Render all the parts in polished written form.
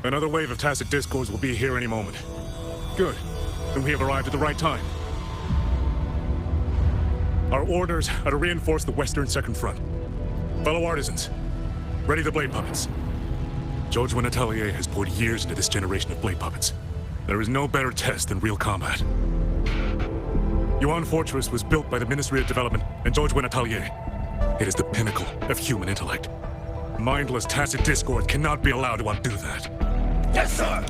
Another wave of tacit discords will be here any moment. Good. Then we have arrived at the right time. Our orders are to reinforce the western second front. Fellow artisans, ready the blade puppets. George Atelier has poured years into this generation of blade puppets. There is no better test than real combat. Yuan Fortress was built by the Ministry of Development and George Atelier. It is the pinnacle of human intellect. Mindless tacit discord cannot be allowed to undo that. Yes, sir!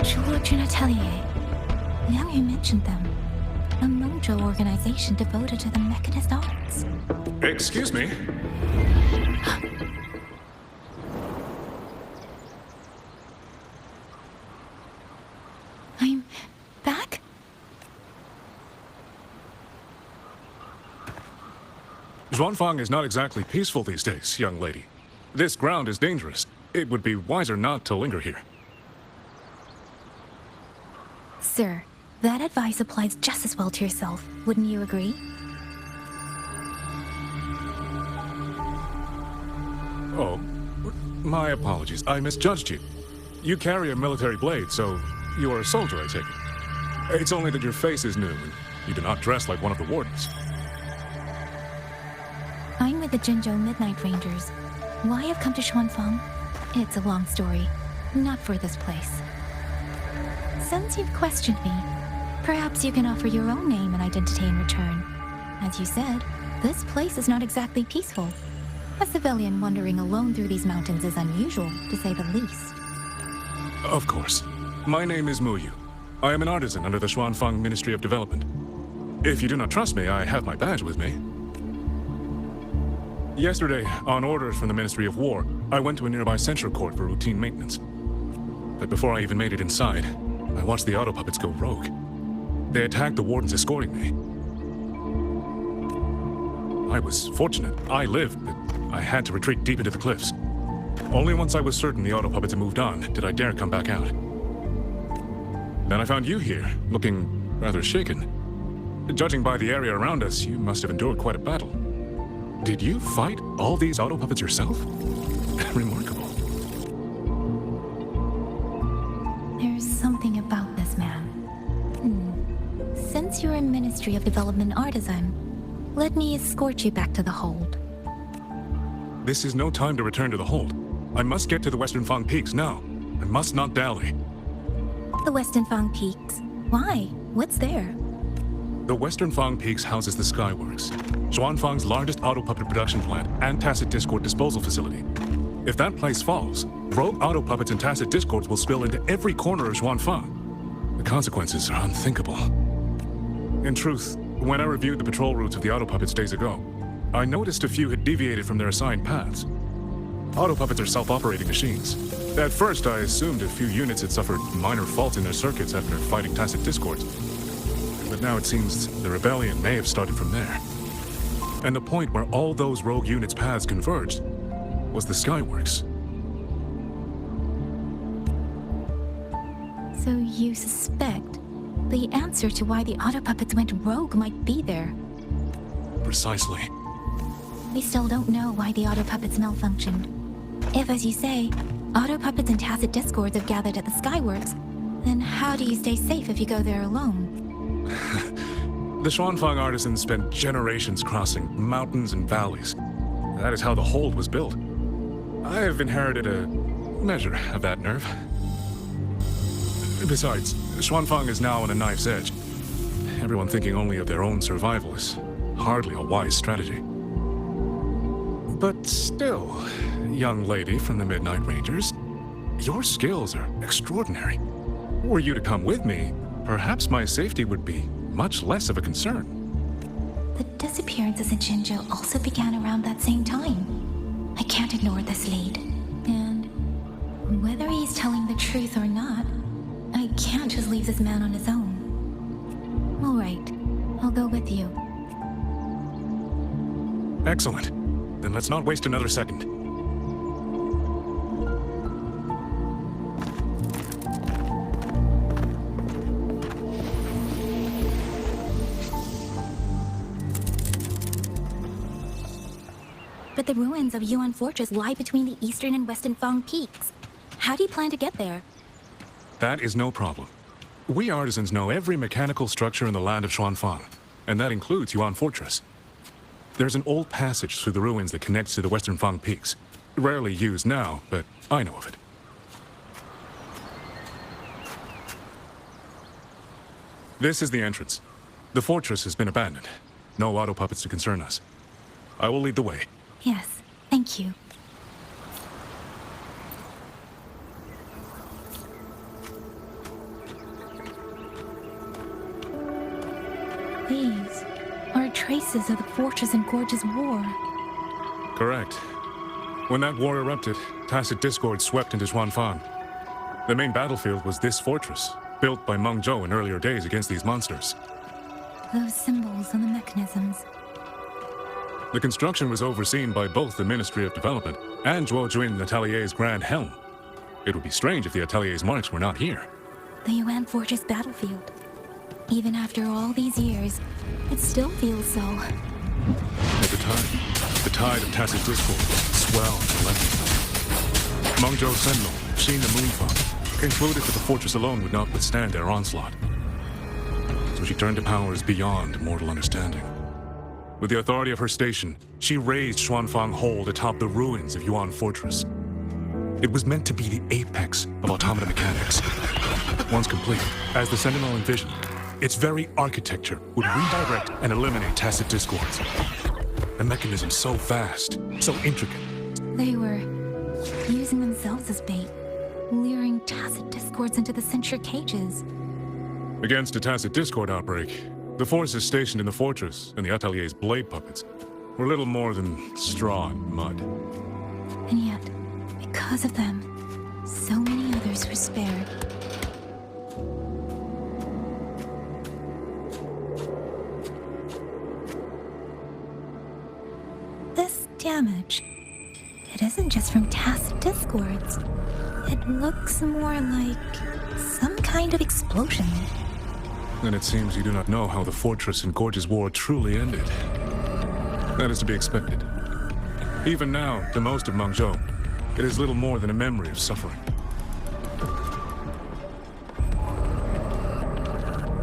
George Atelier. Now you mentioned them. A mojo organization devoted to the mechanist arts. Excuse me? I'm back? Zhuanfang is not exactly peaceful these days, young lady. This ground is dangerous. It would be wiser not to linger here. Sir, that advice applies just as well to yourself. Wouldn't you agree? Oh, my apologies. I misjudged you. You carry a military blade, so you are a soldier, I take it. It's only that your face is new, and you do not dress like one of the wardens. I'm with the Jinzhou Midnight Rangers. Why I've come to Xuanfang? It's a long story. Not for this place. Since you've questioned me, perhaps you can offer your own name and identity in return. As you said, this place is not exactly peaceful. A civilian wandering alone through these mountains is unusual, to say the least. Of course. My name is Mu Yu. I am an artisan under the Xuanfang Ministry of Development. If you do not trust me, I have my badge with me. Yesterday, on orders from the Ministry of War, I went to a nearby censure court for routine maintenance. But before I even made it inside, I watched the auto puppets go rogue. They attacked the wardens escorting me. I was fortunate. I lived, but I had to retreat deep into the cliffs. Only once I was certain the auto puppets had moved on did I dare come back out. Then I found you here, looking rather shaken. Judging by the area around us, you must have endured quite a battle. Did you fight all these auto puppets yourself? Remarkable. There's something about this man. Since you're a Ministry of Development artisan, let me escort you back to the hold. This is no time to return to the hold. I must get to the Western Fang Peaks now. I must not dally. The Western Fang Peaks? Why? What's there? The Western Fang Peaks houses the Skyworks, Xuanfang's largest auto puppet production plant and tacit discord disposal facility. If that place falls, rogue auto puppets and tacit discords will spill into every corner of Xuanfang. The consequences are unthinkable. In truth, when I reviewed the patrol routes of the auto puppets days ago, I noticed a few had deviated from their assigned paths. Auto puppets are self-operating machines. At first, I assumed a few units had suffered minor faults in their circuits after fighting tacit discords. But now it seems the rebellion may have started from there. And the point where all those rogue units' paths converged was the Skyworks. So you suspect the answer to why the auto puppets went rogue might be there? Precisely. We still don't know why the auto puppets malfunctioned. If, as you say, auto puppets and tacit discords have gathered at the Skyworks, then how do you stay safe if you go there alone? The Xuanfang artisans spent generations crossing mountains and valleys. That is how the hold was built. I have inherited a measure of that nerve. Besides, Xuanfang is now on a knife's edge. Everyone thinking only of their own survival is hardly a wise strategy. But still, young lady from the Midnight Rangers, your skills are extraordinary. Were you to come with me, perhaps my safety would be much less of a concern. The disappearances in Jinzhou also began around that same time. I can't ignore this lead. And whether he's telling the truth or not, I can't just leave this man on his own. All right, I'll go with you. Excellent. Then let's not waste another second. but the ruins of Yuan Fortress lie between the eastern and western Fang peaks. How do you plan to get there? That is no problem. We artisans know every mechanical structure in the land of Xuanfang, and that includes Yuan Fortress. There's an old passage through the ruins that connects to the western Fang peaks. Rarely used now, but I know of it. This is the entrance. The fortress has been abandoned. No auto puppets to concern us. I will lead the way. Yes, thank you. These are traces of the Fortress and Gorge's war. Correct. When that war erupted, tacit discord swept into Xuanfang. The main battlefield was this fortress, built by Meng Zhou in earlier days against these monsters. Those symbols on the mechanisms. The construction was overseen by both the Ministry of Development and Zhuo Jun Atelier's Grand Helm. It would be strange if the Atelier's marks were not here. The Yuan Fortress battlefield. Even after all these years, it still feels so. At the tide of tacit discord swelled relentlessly. Meng Zhou's sentinel, Xin the Moonfang, concluded that the fortress alone would not withstand their onslaught. So she turned to powers beyond mortal understanding. With the authority of her station, she raised Xuanfang Hold atop the ruins of Yuan Fortress. It was meant to be the apex of automata mechanics. Once complete, as the Sentinel envisioned, its very architecture would redirect and eliminate tacit discords. A mechanism so vast, so intricate. They were using themselves as bait, luring tacit discords into the censure cages. Against a tacit discord outbreak, the forces stationed in the fortress and the Atelier's blade puppets were little more than straw and mud. And yet, because of them, so many others were spared. This damage, it isn't just from tacit discords. It looks more like some kind of explosion. Then it seems you do not know how the Fortress and Gorge's war truly ended. That is to be expected. Even now, to most of Meng Zhou, it is little more than a memory of suffering.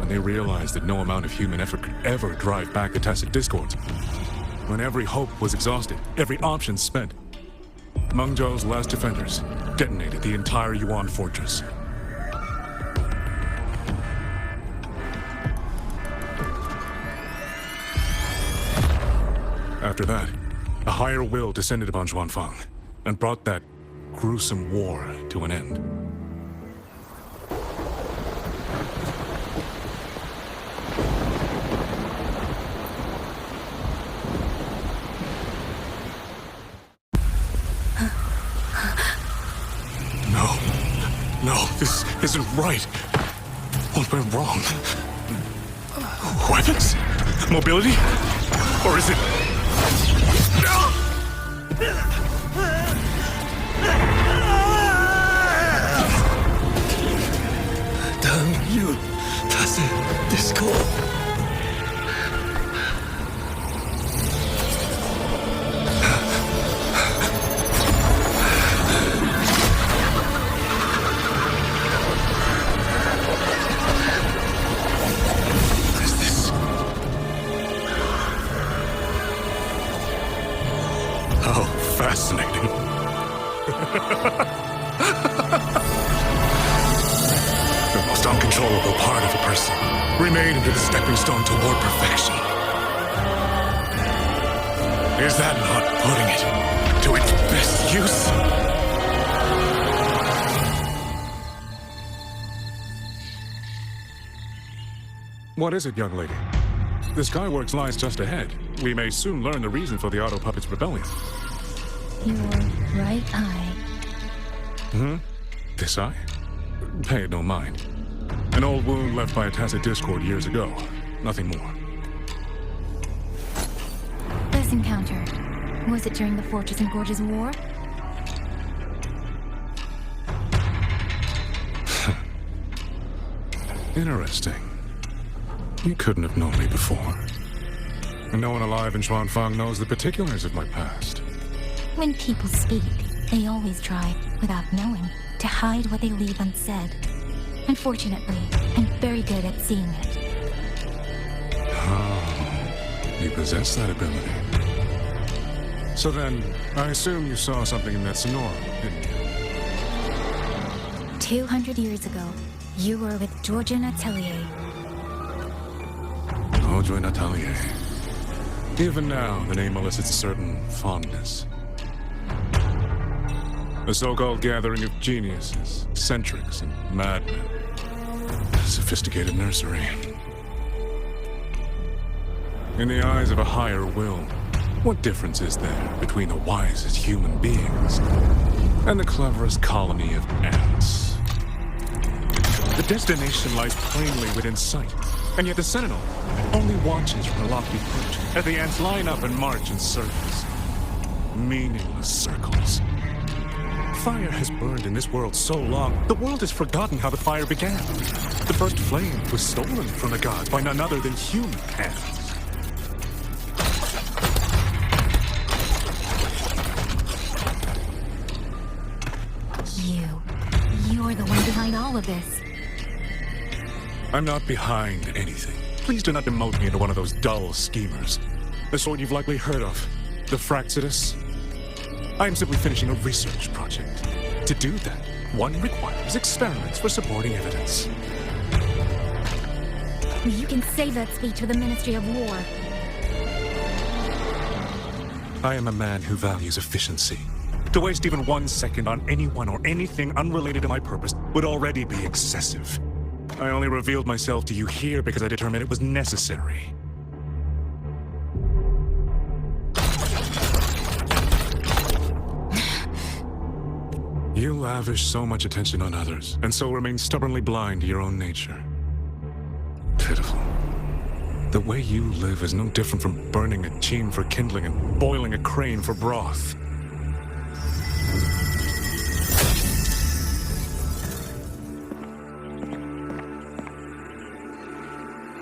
When they realized that no amount of human effort could ever drive back the tacit discords, when every hope was exhausted, every option spent, Meng Zhou's last defenders detonated the entire Yuan Fortress. After that, a higher will descended upon Xuanfang and brought that gruesome war to an end. No, this isn't right. What went wrong? Weapons? Mobility? Or is it... Damn you, tacit discord. Fascinating. The most uncontrollable part of a person, remade into the stepping stone toward perfection. Is that not putting it to its best use? What is it, young lady? The Skyworks lies just ahead. We may soon learn the reason for the Auto Puppets' rebellion. Your right eye. This eye? Pay it no mind. An old wound left by a tacit discord years ago. Nothing more. This encounter, was it during the Fortress and Gorge's war? Interesting. You couldn't have known me before. And no one alive in Xuanfang knows the particulars of my past. When people speak, they always try, without knowing, to hide what they leave unsaid. Unfortunately, I'm very good at seeing it. Oh, you possess that ability. So then, I assume you saw something in that Sonora, didn't you? 200 years ago, you were with Georgia Natelier. Georgia Natelier. Even now, the name elicits a certain fondness. A so-called gathering of geniuses, eccentrics, and madmen. A sophisticated nursery. In the eyes of a higher will, what difference is there between the wisest human beings and the cleverest colony of ants? The destination lies plainly within sight, and yet the Sentinel only watches from a lofty perch as the ants line up and march in circles. Meaningless circles. Fire has burned in this world so long, the world has forgotten how the fire began. The first flame was stolen from the gods by none other than human hands. You're the one behind all of this. I'm not behind anything. Please do not demote me into one of those dull schemers. The sort you've likely heard of. The Fraxidus. I am simply finishing a research project. To do that, one requires experiments for supporting evidence. You can save that speech for the Ministry of War. I am a man who values efficiency. To waste even 1 second on anyone or anything unrelated to my purpose would already be excessive. I only revealed myself to you here because I determined it was necessary. You lavish so much attention on others, and so remain stubbornly blind to your own nature. Pitiful. The way you live is no different from burning a team for kindling and boiling a crane for broth.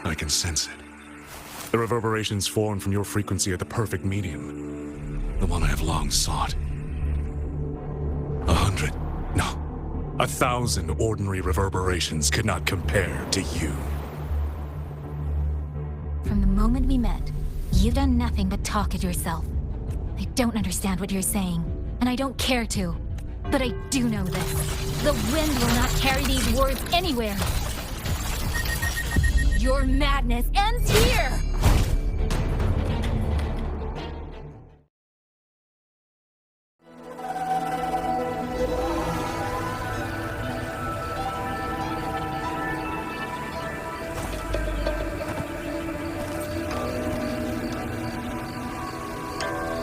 I can sense it. The reverberations formed from your frequency are the perfect medium. The one I have long sought. 100, no, 1,000 ordinary reverberations could not compare to you. From the moment we met, you've done nothing but talk at yourself. I don't understand what you're saying, and I don't care to. But I do know this. The wind will not carry these words anywhere. Your madness ends here!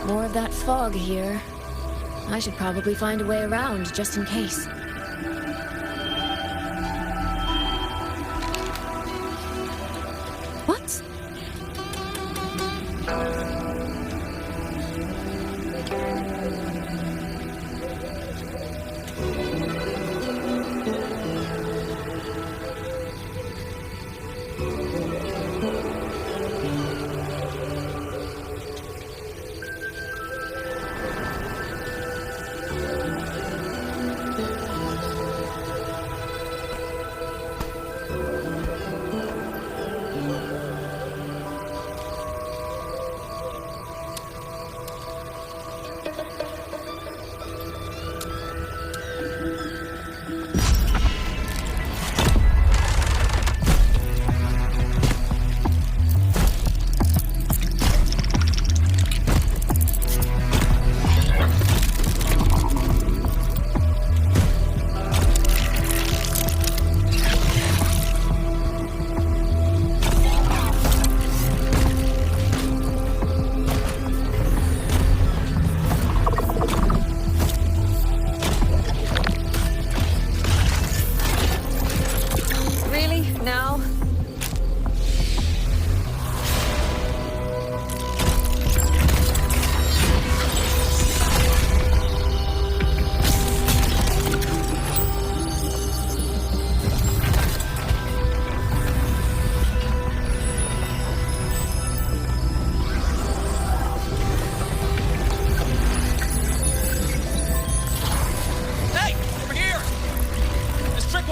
More of that fog here. I should probably find a way around, just in case. What?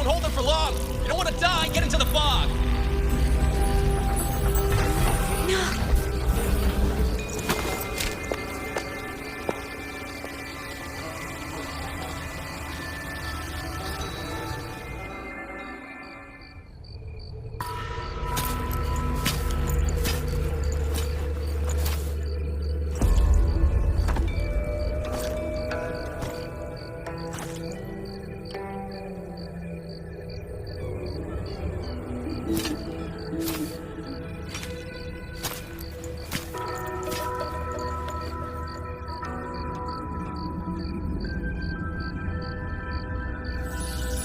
Don't hold it for long! You don't want to die! Get into the fog!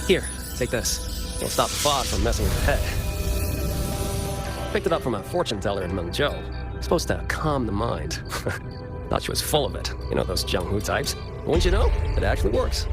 Here, take this. It'll stop the fog from messing with your head. Picked it up from a fortune teller in Mengzhou. Supposed to calm the mind. Thought she was full of it. You know those Jianghu types. But wouldn't you know? It actually works.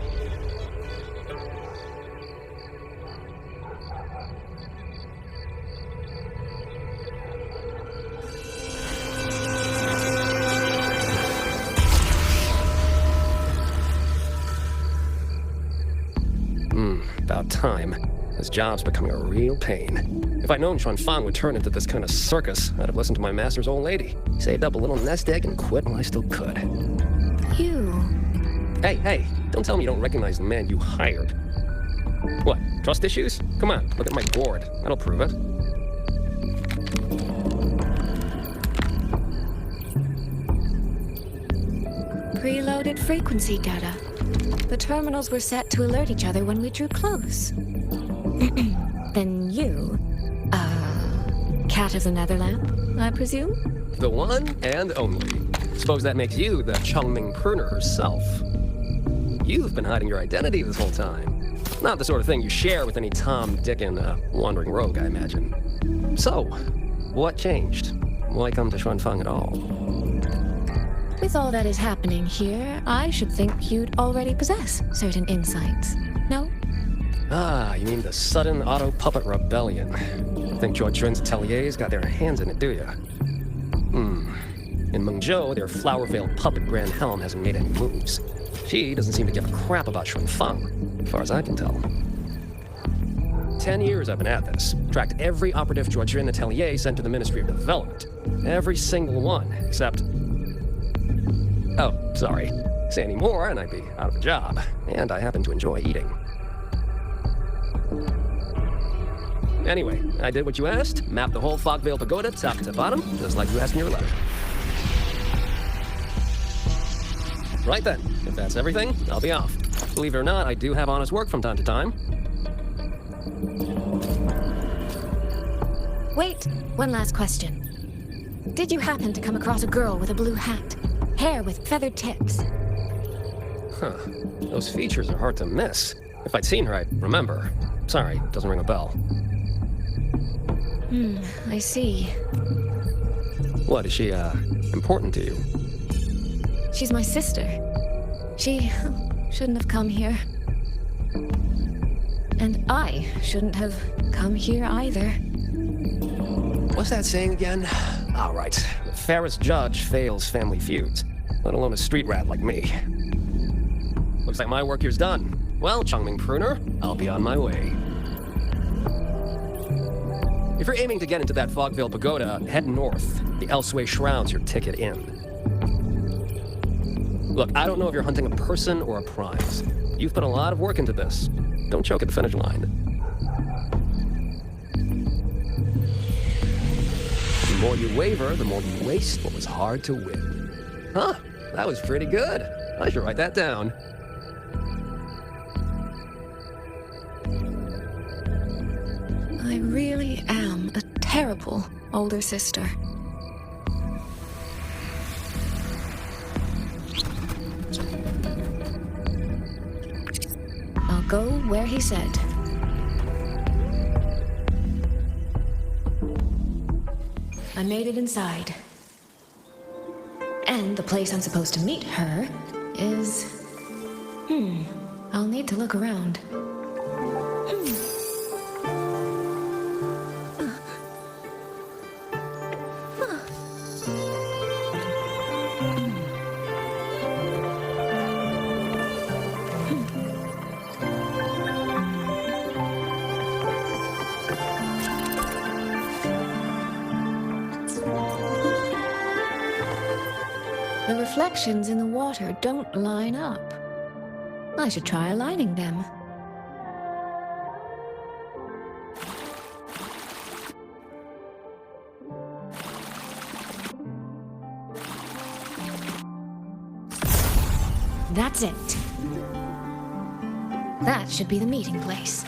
About time. This job's becoming a real pain. If I'd known Xuanfang would turn into this kind of circus, I'd have listened to my master's old lady. Saved up a little nest egg and quit while I still could. You... Hey, don't tell me you don't recognize the man you hired. What, trust issues? Come on, look at my board. That'll prove it. Preloaded frequency data. The terminals were set to alert each other when we drew close. Then you, cat of the Netherland, I presume? The one and only. Suppose that makes you the Chongming Pruner herself. You've been hiding your identity this whole time. Not the sort of thing you share with any Tom, Dick, and wandering rogue, I imagine. So, what changed? Why come to Xuanfang at all? With all that is happening here, I should think you'd already possess certain insights. No? Ah, you mean the sudden auto-puppet rebellion. Think Georgian's ateliers got their hands in it, do you? In Mengzhou, their flower-veiled puppet Grand Helm hasn't made any moves. She doesn't seem to give a crap about Xuanfang, as far as I can tell. 10 years I've been at this. Tracked every operative Georgian atelier sent to the Ministry of Development. Every single one, except... Oh, sorry. Say any more and I'd be out of a job. And I happen to enjoy eating. Anyway, I did what you asked. Mapped the whole Fogvale Pagoda top to bottom, just like you asked in your letter. Right then, if that's everything, I'll be off. Believe it or not, I do have honest work from time to time. Wait, one last question. Did you happen to come across a girl with a blue hat? Hair with feathered tips? Huh. Those features are hard to miss. If I'd seen her, I'd remember. Sorry, doesn't ring a bell. I see. What, is she, important to you? She's my sister. She shouldn't have come here. And I shouldn't have come here either. What's that saying again? All right. The fairest judge fails family feuds, let alone a street rat like me. Looks like my work here's done. Well, Chongming Pruner, I'll be on my way. If you're aiming to get into that Fogvale Pagoda, head north. The Elseway Shroud's your ticket in. Look, I don't know if you're hunting a person or a prize. You've put a lot of work into this. Don't choke at the finish line. The more you waver, the more you waste what was hard to win. Huh, that was pretty good. I should write that down. I really am a terrible older sister. I'll go where he said. I made it inside. And the place I'm supposed to meet her is... I'll need to look around. reflections in the water don't line up. I should try aligning them. That's it. That should be the meeting place.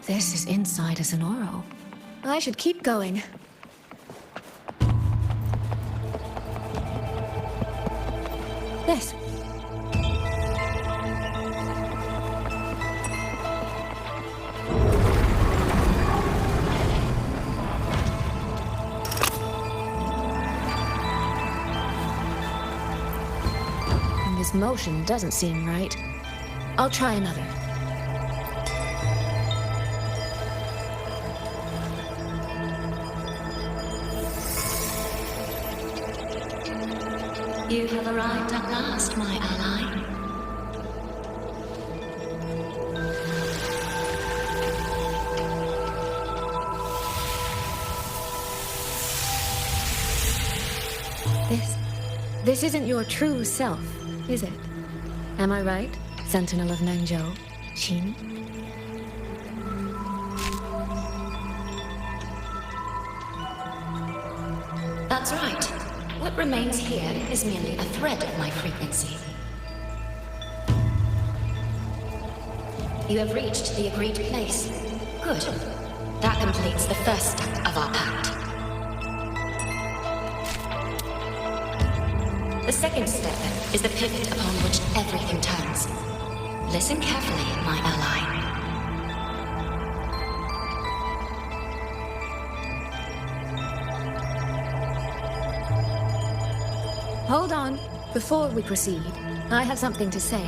This is inside a Sonoro. I should keep going. This. This motion doesn't seem right. I'll try another. You have arrived at last, my ally. This isn't your true self, is it? Am I right, Sentinel of Mengzhou, Xin? That's right. What remains here is merely a thread of my frequency. You have reached the agreed place. Good. That completes the first step of our pact. The second step is the pivot upon which everything turns. Listen carefully, my ally. Hold on. Before we proceed, I have something to say.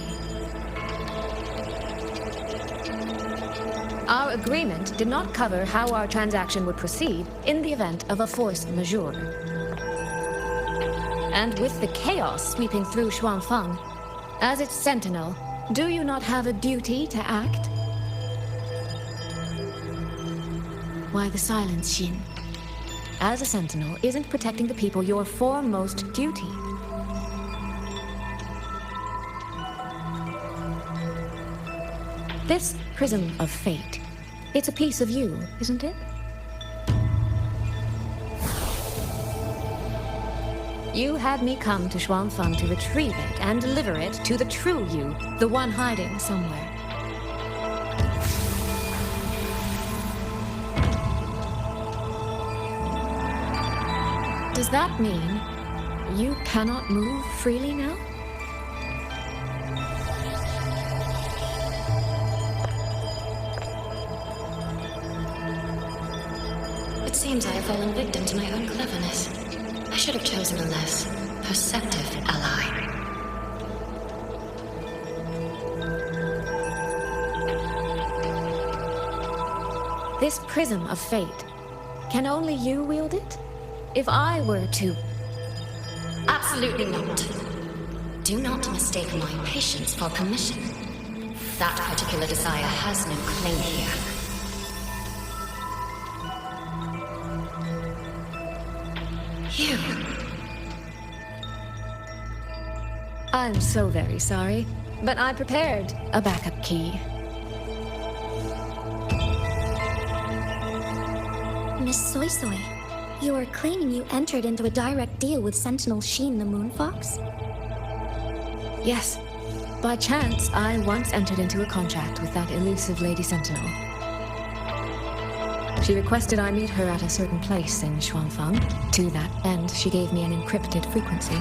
Our agreement did not cover how our transaction would proceed in the event of a force majeure. And with the chaos sweeping through Xuanfang, as its sentinel, do you not have a duty to act? Why the silence, Xin? As a sentinel, isn't protecting the people your foremost duty? This prism of fate, it's a piece of you, isn't it? You had me come to Xuanfang to retrieve it and deliver it to the true you, the one hiding somewhere. Does that mean you cannot move freely now? It seems I have fallen victim to my own cleverness. I should have chosen a less perceptive ally. This prism of fate, can only you wield it? If I were to... Absolutely not. Do not mistake my patience for permission. That particular desire has no claim here. You. I'm so very sorry, but I prepared a backup key. Miss Soy Soy, you are claiming you entered into a direct deal with Sentinel Xin the Moonfox? Yes. By chance, I once entered into a contract with that elusive Lady Sentinel. She requested I meet her at a certain place in Xuanfang. To that end, she gave me an encrypted frequency.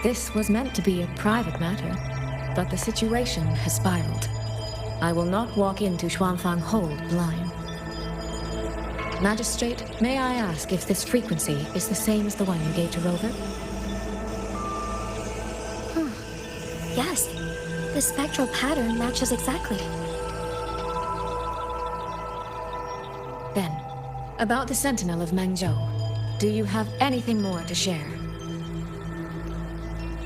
This was meant to be a private matter, but the situation has spiraled. I will not walk into Xuanfang Hold blind. Magistrate, may I ask if this frequency is the same as the one you gave to Rover? Yes. The spectral pattern matches exactly. Then, about the Sentinel of Mengzhou, do you have anything more to share?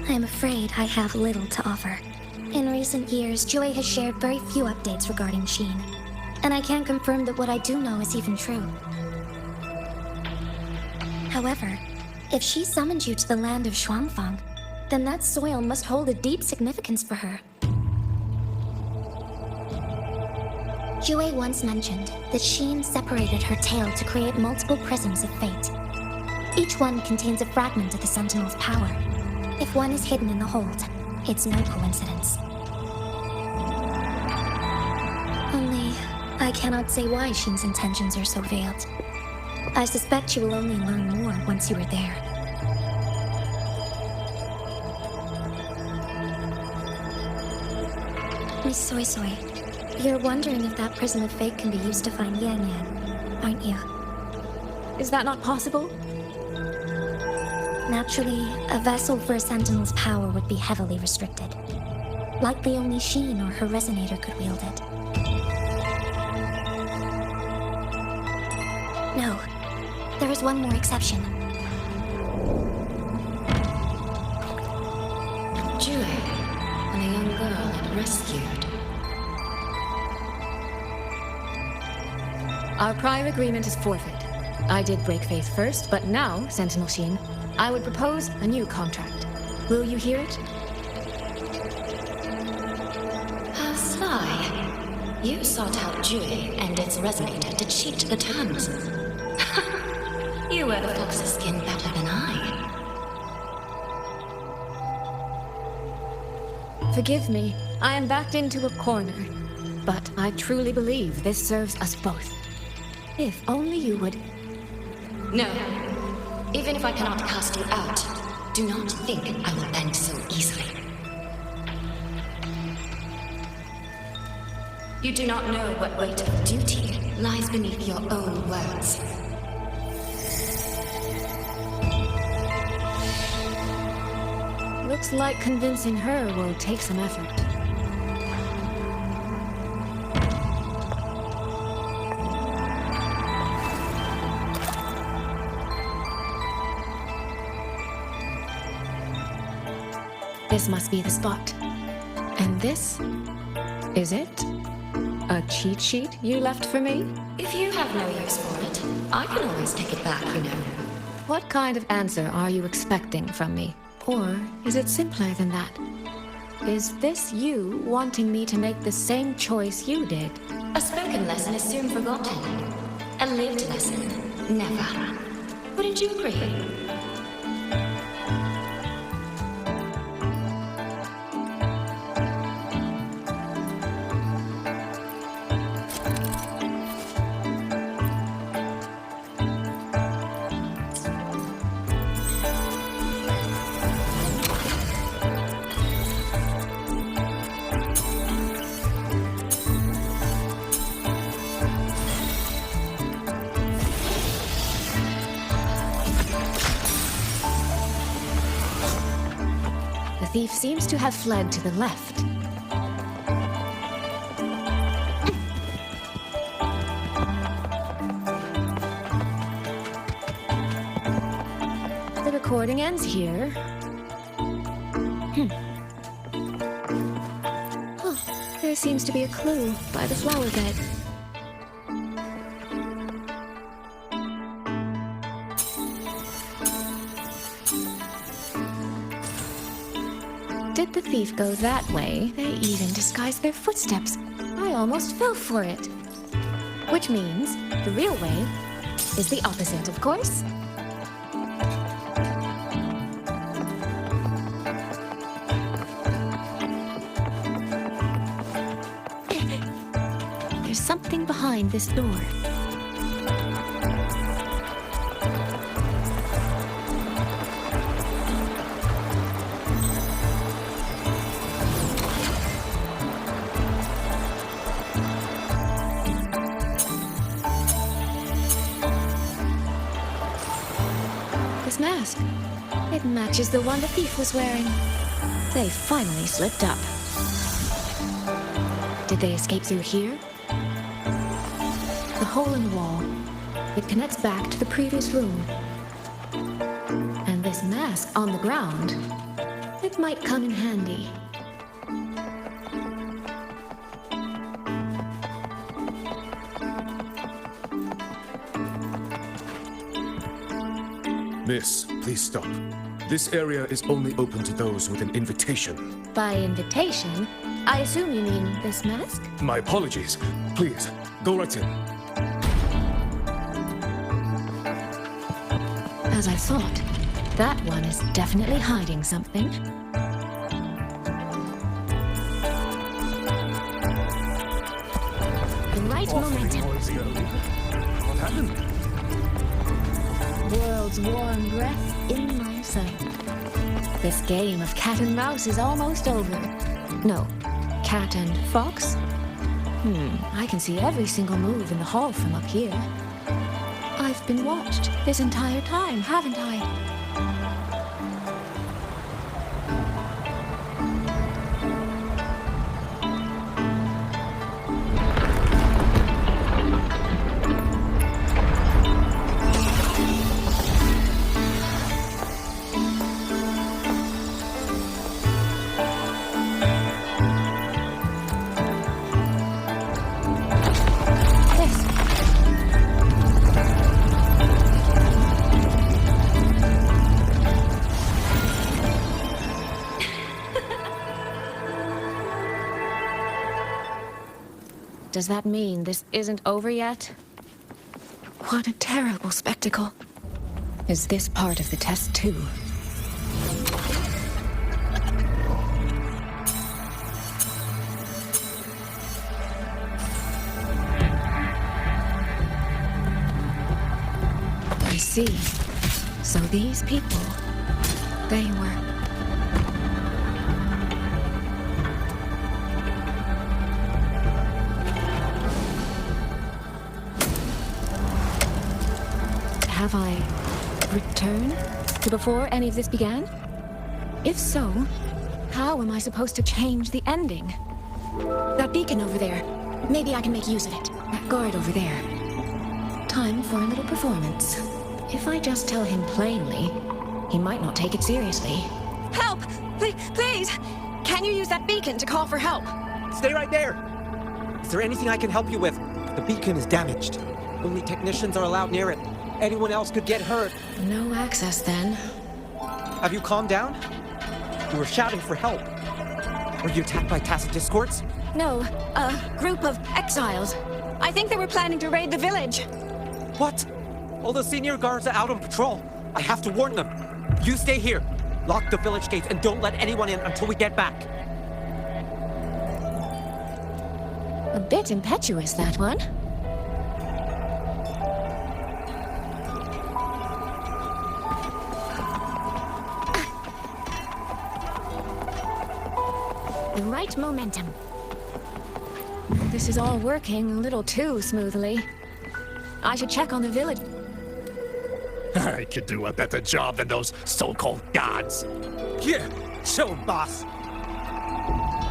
I am afraid I have little to offer. In recent years, Joey has shared very few updates regarding Sheen, and I can't confirm that what I do know is even true. However, if she summoned you to the land of Xuanfang, then that soil must hold a deep significance for her. Joey once mentioned that Sheen separated her tail to create multiple prisms of fate. Each one contains a fragment of the Sentinel's power. If one is hidden in the hold, it's no coincidence. Only, I cannot say why Sheen's intentions are so veiled. I suspect you will only learn more once you are there. Miss Soy Soy, you're wondering if that prism of fate can be used to find Yan Yan, aren't you? Is that not possible? Naturally, a vessel for a Sentinel's power would be heavily restricted. Likely only Sheen or her resonator could wield it. No, there is one more exception. Jue, when a young girl had rescued. Our prior agreement is forfeit. I did break faith first, but now, Sentinel Sheen, I would propose a new contract. Will you hear it? How sly. You sought out Jue and its resonator to cheat the terms. You wear the fox's skin better than I. Forgive me, I am backed into a corner. But I truly believe this serves us both. If only you would... No. Even if I cannot cast you out, do not think I will bend so easily. You do not know what weight of duty lies beneath your own words. Looks like convincing her will take some effort. This must be the spot. And this? Is it? A cheat sheet you left for me? If you have no use for it, I can always take it back, you know. What kind of answer are you expecting from me? Or is it simpler than that? Is this you wanting me to make the same choice you did? A spoken lesson is soon forgotten. A lived lesson, never. Wouldn't you agree? The thief seems to have fled to the left. The recording ends here. Oh, there seems to be a clue by the flower bed. Did the thief go that way? They even disguised their footsteps. I almost fell for it. Which means the real way is the opposite, of course. There's something behind this door. Mask. It matches the one the thief was wearing. They finally slipped up. Did they escape through here? The hole in the wall. It connects back to the previous room. And this mask on the ground, it might come in handy. Miss, please stop. This area is only open to those with an invitation. By invitation, I assume you mean this mask? My apologies. Please, go right in. As I thought, that one is definitely hiding something. The right momentum. What happened? World's warm breath in my sight. This game of cat and mouse is almost over. No, cat and fox? I can see every single move in the hall from up here. I've been watched this entire time, haven't I? Does that mean this isn't over yet? What a terrible spectacle. Is this part of the test too? I see. So these people, they were... Have I returned to before any of this began? If so, how am I supposed to change the ending? That beacon over there, maybe I can make use of it. That guard over there. Time for a little performance. If I just tell him plainly, he might not take it seriously. Help! Please! Can you use that beacon to call for help? Stay right there! Is there anything I can help you with? The beacon is damaged. Only technicians are allowed near it. Anyone else could get hurt. No access, then. Have you calmed down? You were shouting for help. Were you attacked by tacit discords? No, a group of exiles. I think they were planning to raid the village. What? All the senior guards are out on patrol. I have to warn them. You stay here. Lock the village gates and don't let anyone in until we get back. A bit impetuous, that one. The right momentum. This is all working a little too smoothly. I should check on the village. I could do a better job than those so-called gods. Yeah, show 'em, boss.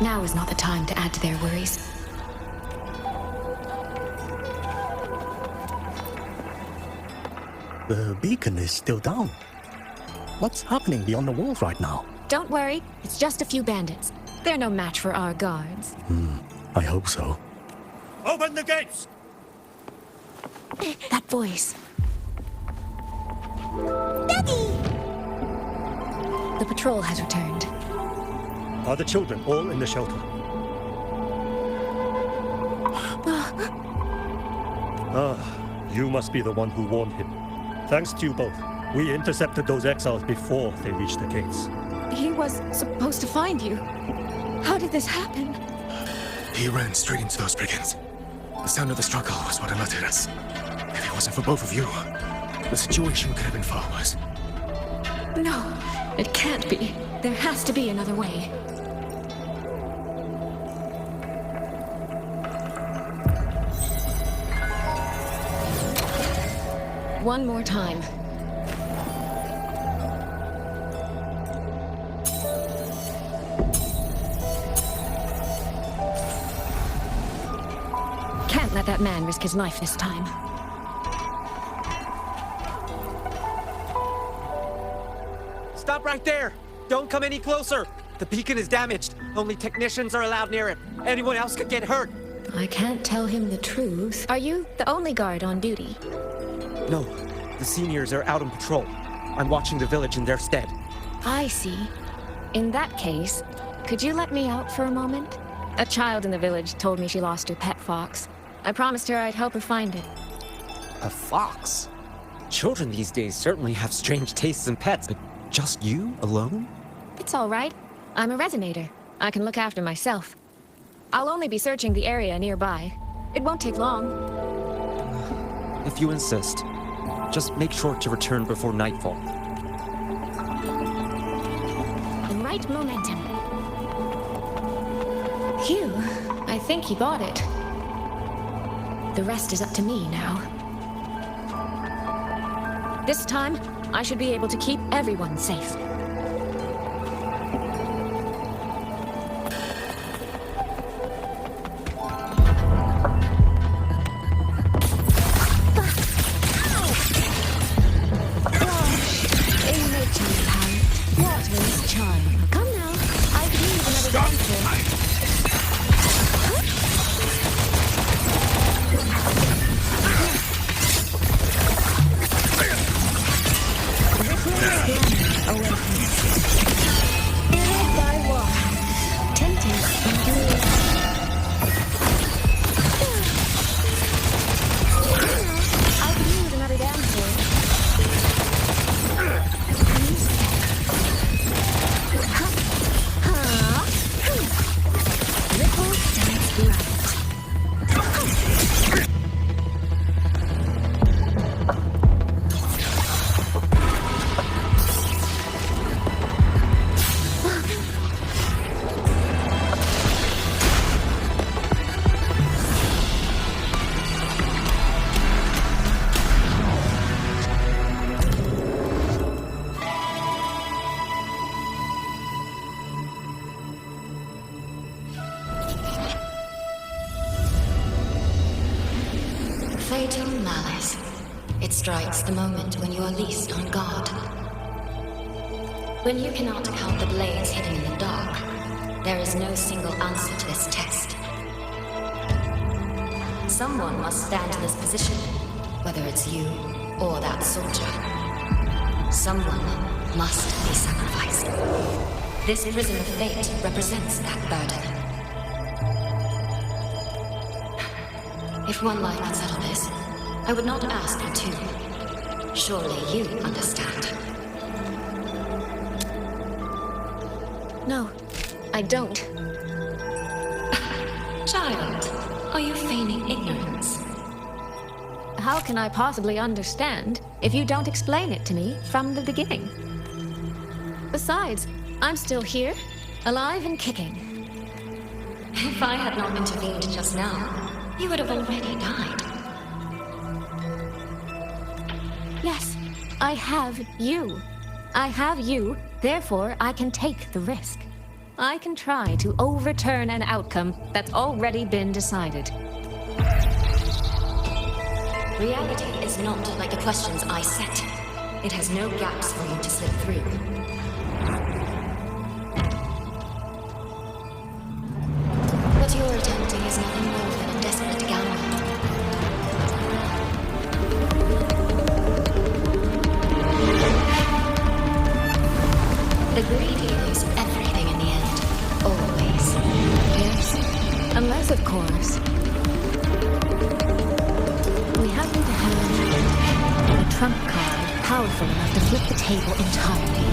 Now is not the time to add to their worries. The beacon is still down. What's happening beyond the walls right now? Don't worry, it's just a few bandits. They're no match for our guards. I hope so. Open the gates! That voice. Daddy! The patrol has returned. Are the children all in the shelter? You must be the one who warned him. Thanks to you both. We intercepted those exiles before they reached the gates. He was supposed to find you. How did this happen? He ran straight into those brigands. The sound of the struggle was what alerted us. If it wasn't for both of you, the situation could have been far worse. No, it can't be. There has to be another way. One more time. Can't let that man risk his life this time. Stop right there! Don't come any closer! The beacon is damaged. Only technicians are allowed near it. Anyone else could get hurt. I can't tell him the truth. Are you the only guard on duty? No, the seniors are out on patrol. I'm watching the village in their stead. I see. In that case, could you let me out for a moment? A child in the village told me she lost her pet fox. I promised her I'd help her find it. A fox? Children these days certainly have strange tastes in pets, but just you alone? It's all right. I'm a resonator. I can look after myself. I'll only be searching the area nearby. It won't take long. If you insist, just make sure to return before nightfall. The right momentum. Phew, I think he bought it. The rest is up to me now. This time, I should be able to keep everyone safe. Fatal malice. It strikes the moment when you are least on guard. When you cannot count the blades hidden in the dark, there is no single answer to this test. Someone must stand in this position, whether it's you or that soldier. Someone must be sacrificed. This prison of fate represents that burden. If one life could settle this, I would not ask for two. Surely you understand. No, I don't. Child, are you feigning ignorance? How can I possibly understand if you don't explain it to me from the beginning? Besides, I'm still here, alive and kicking. If I had not intervened just now, you would have already died. Yes, I have you. I have you, therefore I can take the risk. I can try to overturn an outcome that's already been decided. Reality is not like the questions I set. It has no gaps for you to slip through. What you're attempting is nothing more than a desperate gamble. The greedy lose everything in the end. Always. Yes, unless, of course, we happen to have a trump card powerful enough to flip the table entirely.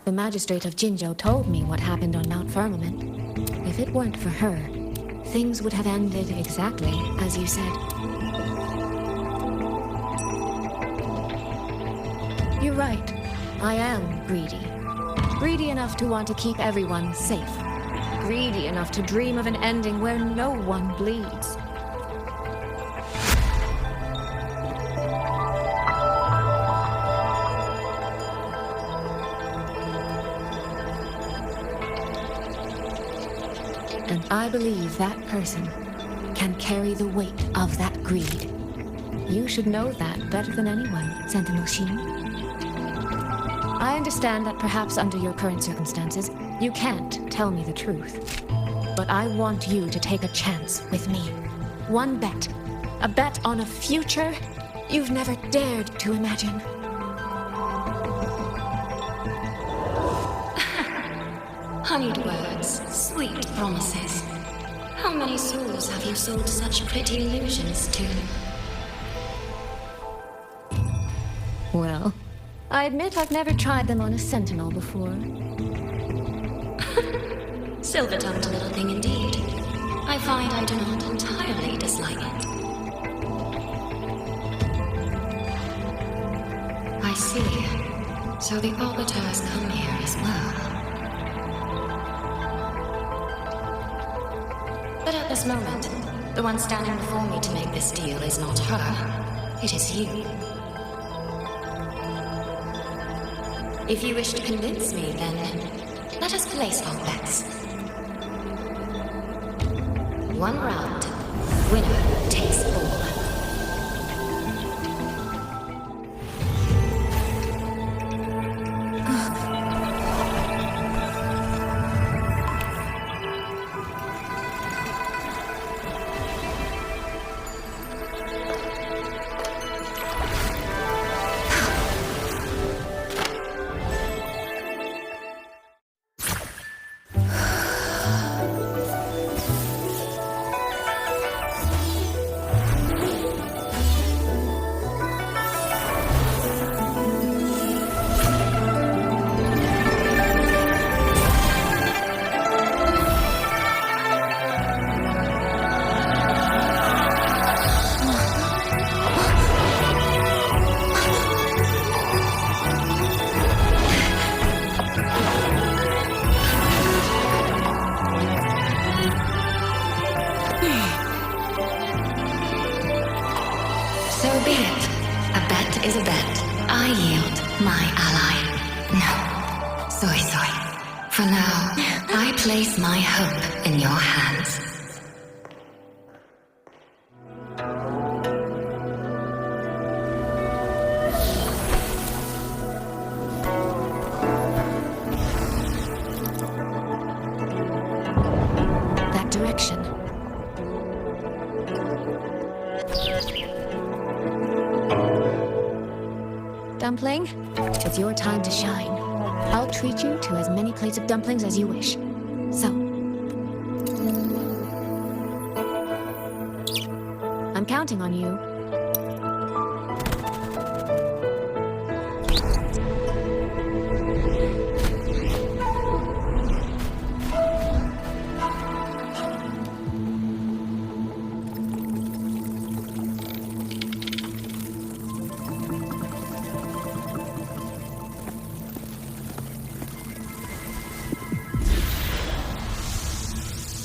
The magistrate of Jinzhou told me what happened on Mount Firmament. If it weren't for her, things would have ended exactly as you said. You're right. I am greedy. Greedy enough to want to keep everyone safe. Greedy enough to dream of an ending where no one bleeds. And I believe that person can carry the weight of that greed. You should know that better than anyone, Sentinel Sheen. I understand that perhaps under your current circumstances, you can't tell me the truth. But I want you to take a chance with me. One bet. A bet on a future you've never dared to imagine. Honeyed words, sweet promises. How many souls have you sold such pretty illusions to? Well, I admit I've never tried them on a sentinel before. Silver-tongued little thing indeed. I find I do not entirely dislike it. I see. So the arbiters come here as well. But at this moment, the one standing before me to make this deal is not her. It is you. If you wish to convince me, then let us place our bets. One round. Winner takes all. Dumpling, it's your time to shine. I'll treat you to as many plates of dumplings as you wish. So, I'm counting on you.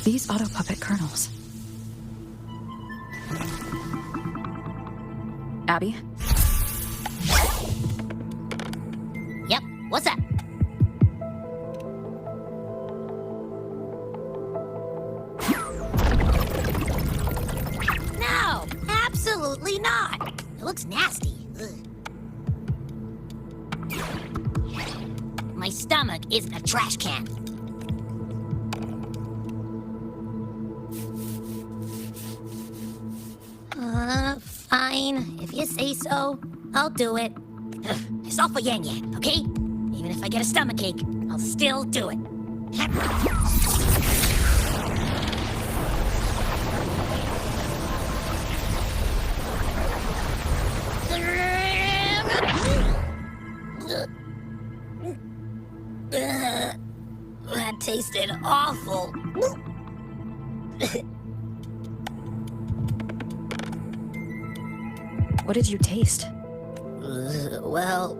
These auto-puppet kernels. Abby? Yep, what's up? No, absolutely not. It looks nasty. Ugh. My stomach isn't a trash can. Fine, if you say so, I'll do it. It's all for Yang Yang, okay? Even if I get a stomachache, I'll still do it. That tasted awful. What did you taste? Well,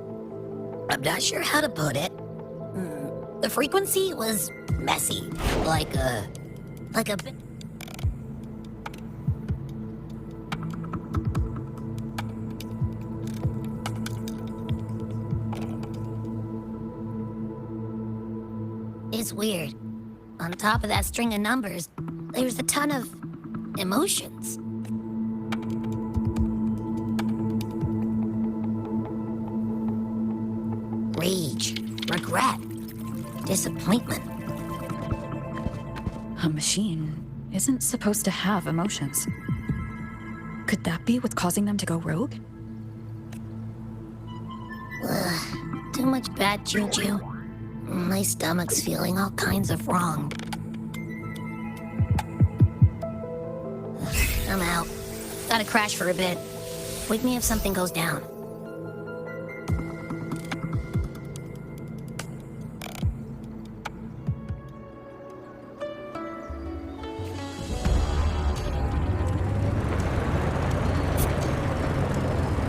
I'm not sure how to put it. The frequency was messy, like a bit. It's weird. On top of that string of numbers, there's a ton of emotions. regret. Disappointment. A machine isn't supposed to have emotions. Could that be what's causing them to go rogue? Ugh, too much bad juju. My stomach's feeling all kinds of wrong. I'm out. Gotta crash for a bit. Wake me if something goes down.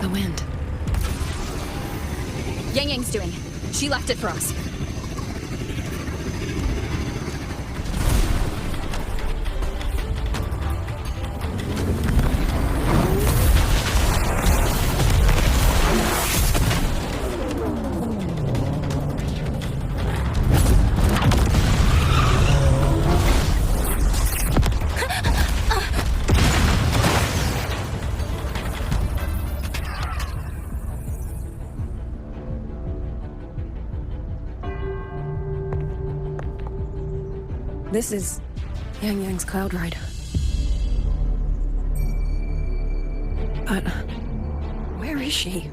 The wind. Yang Yang's doing. She left it for us. This is Yang Yang's cloud ride. But where is she?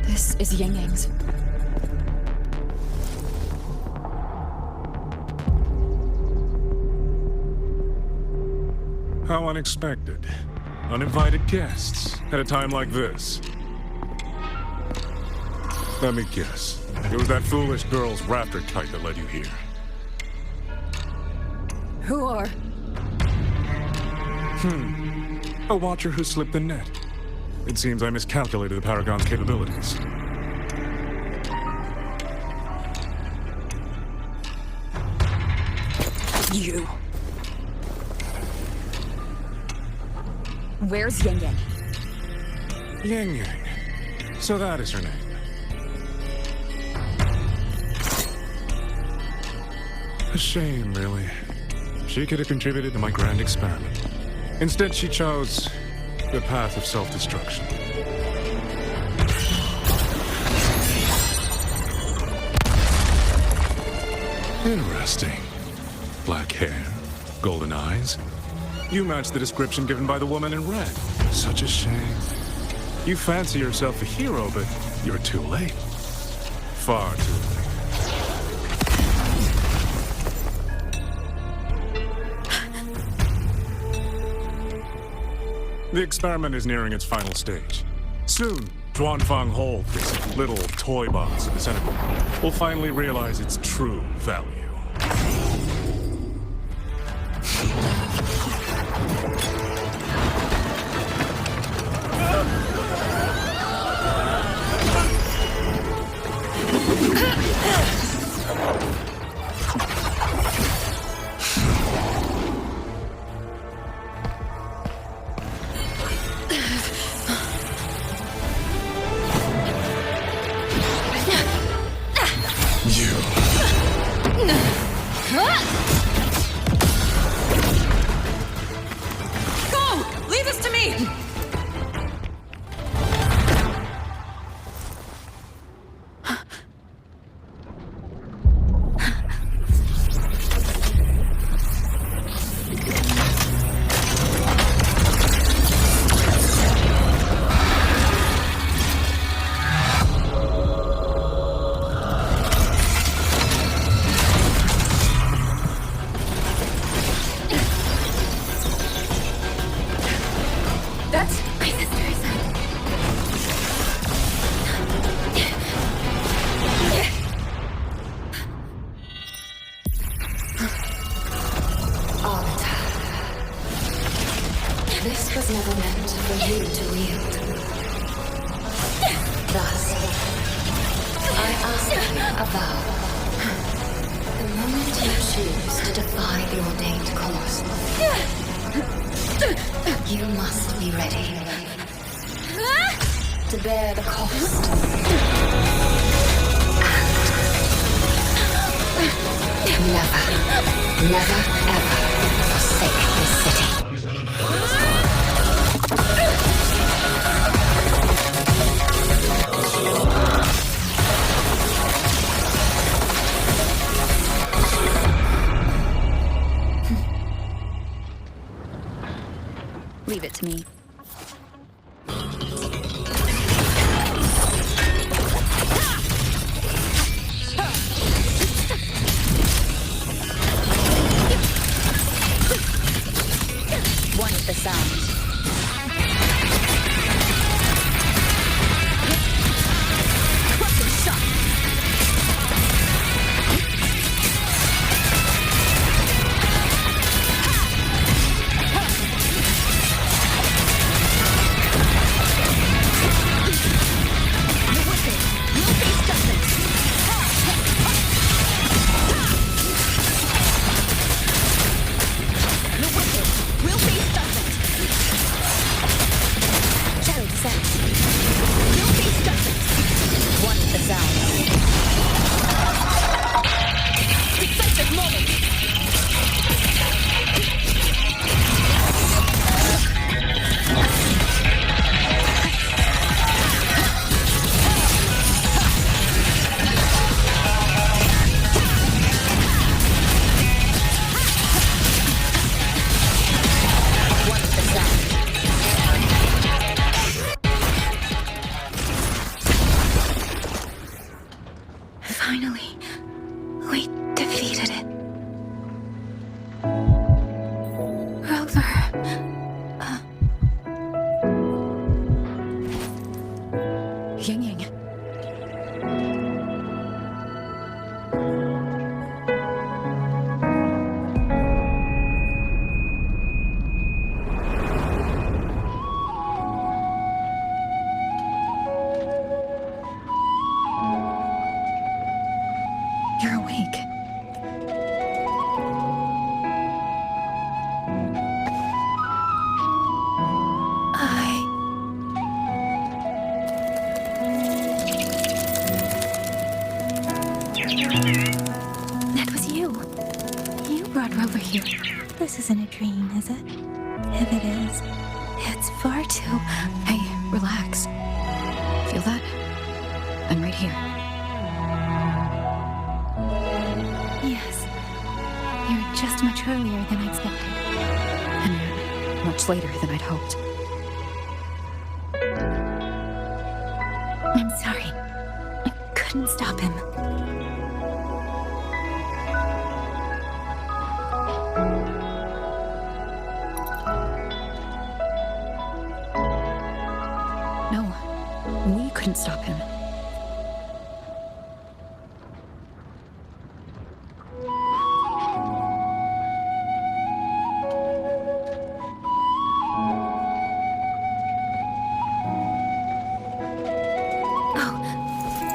This is Yang Yang's. How unexpected. Uninvited guests at a time like this. Let me guess. It was that foolish girl's raptor kite that led you here. Who are? A watcher who slipped the net. It seems I miscalculated the Paragon's capabilities. You. Where's Yang Yang? Yang Yang. So that is her name. A shame, really. She could have contributed to my grand experiment. Instead, she chose the path of self-destruction. Interesting. Black hair, golden eyes. You match the description given by the woman in red. Such a shame. You fancy yourself a hero, but you're too late. Far too late. The experiment is nearing its final stage. Soon, Zhuanfang Hall, this little toy box in the center, will finally realize its true value. This was never meant for you to wield. Thus, I ask you a vow. The moment you choose to defy the ordained course, you must be ready to bear the cost. And never, ever forsake this city. Leave it to me. One of the sounds. Crushing shot. Finally, we defeated it. Rover. Yang Yang. You're awake. That was you. You brought Rover here. This isn't a dream, is it? If it is, it's far too... Hey, relax. Feel that? I'm right here. Yes. You're just much earlier than I expected. And yet, much later than I'd hoped. I'm sorry. I couldn't stop him. No, we couldn't stop him.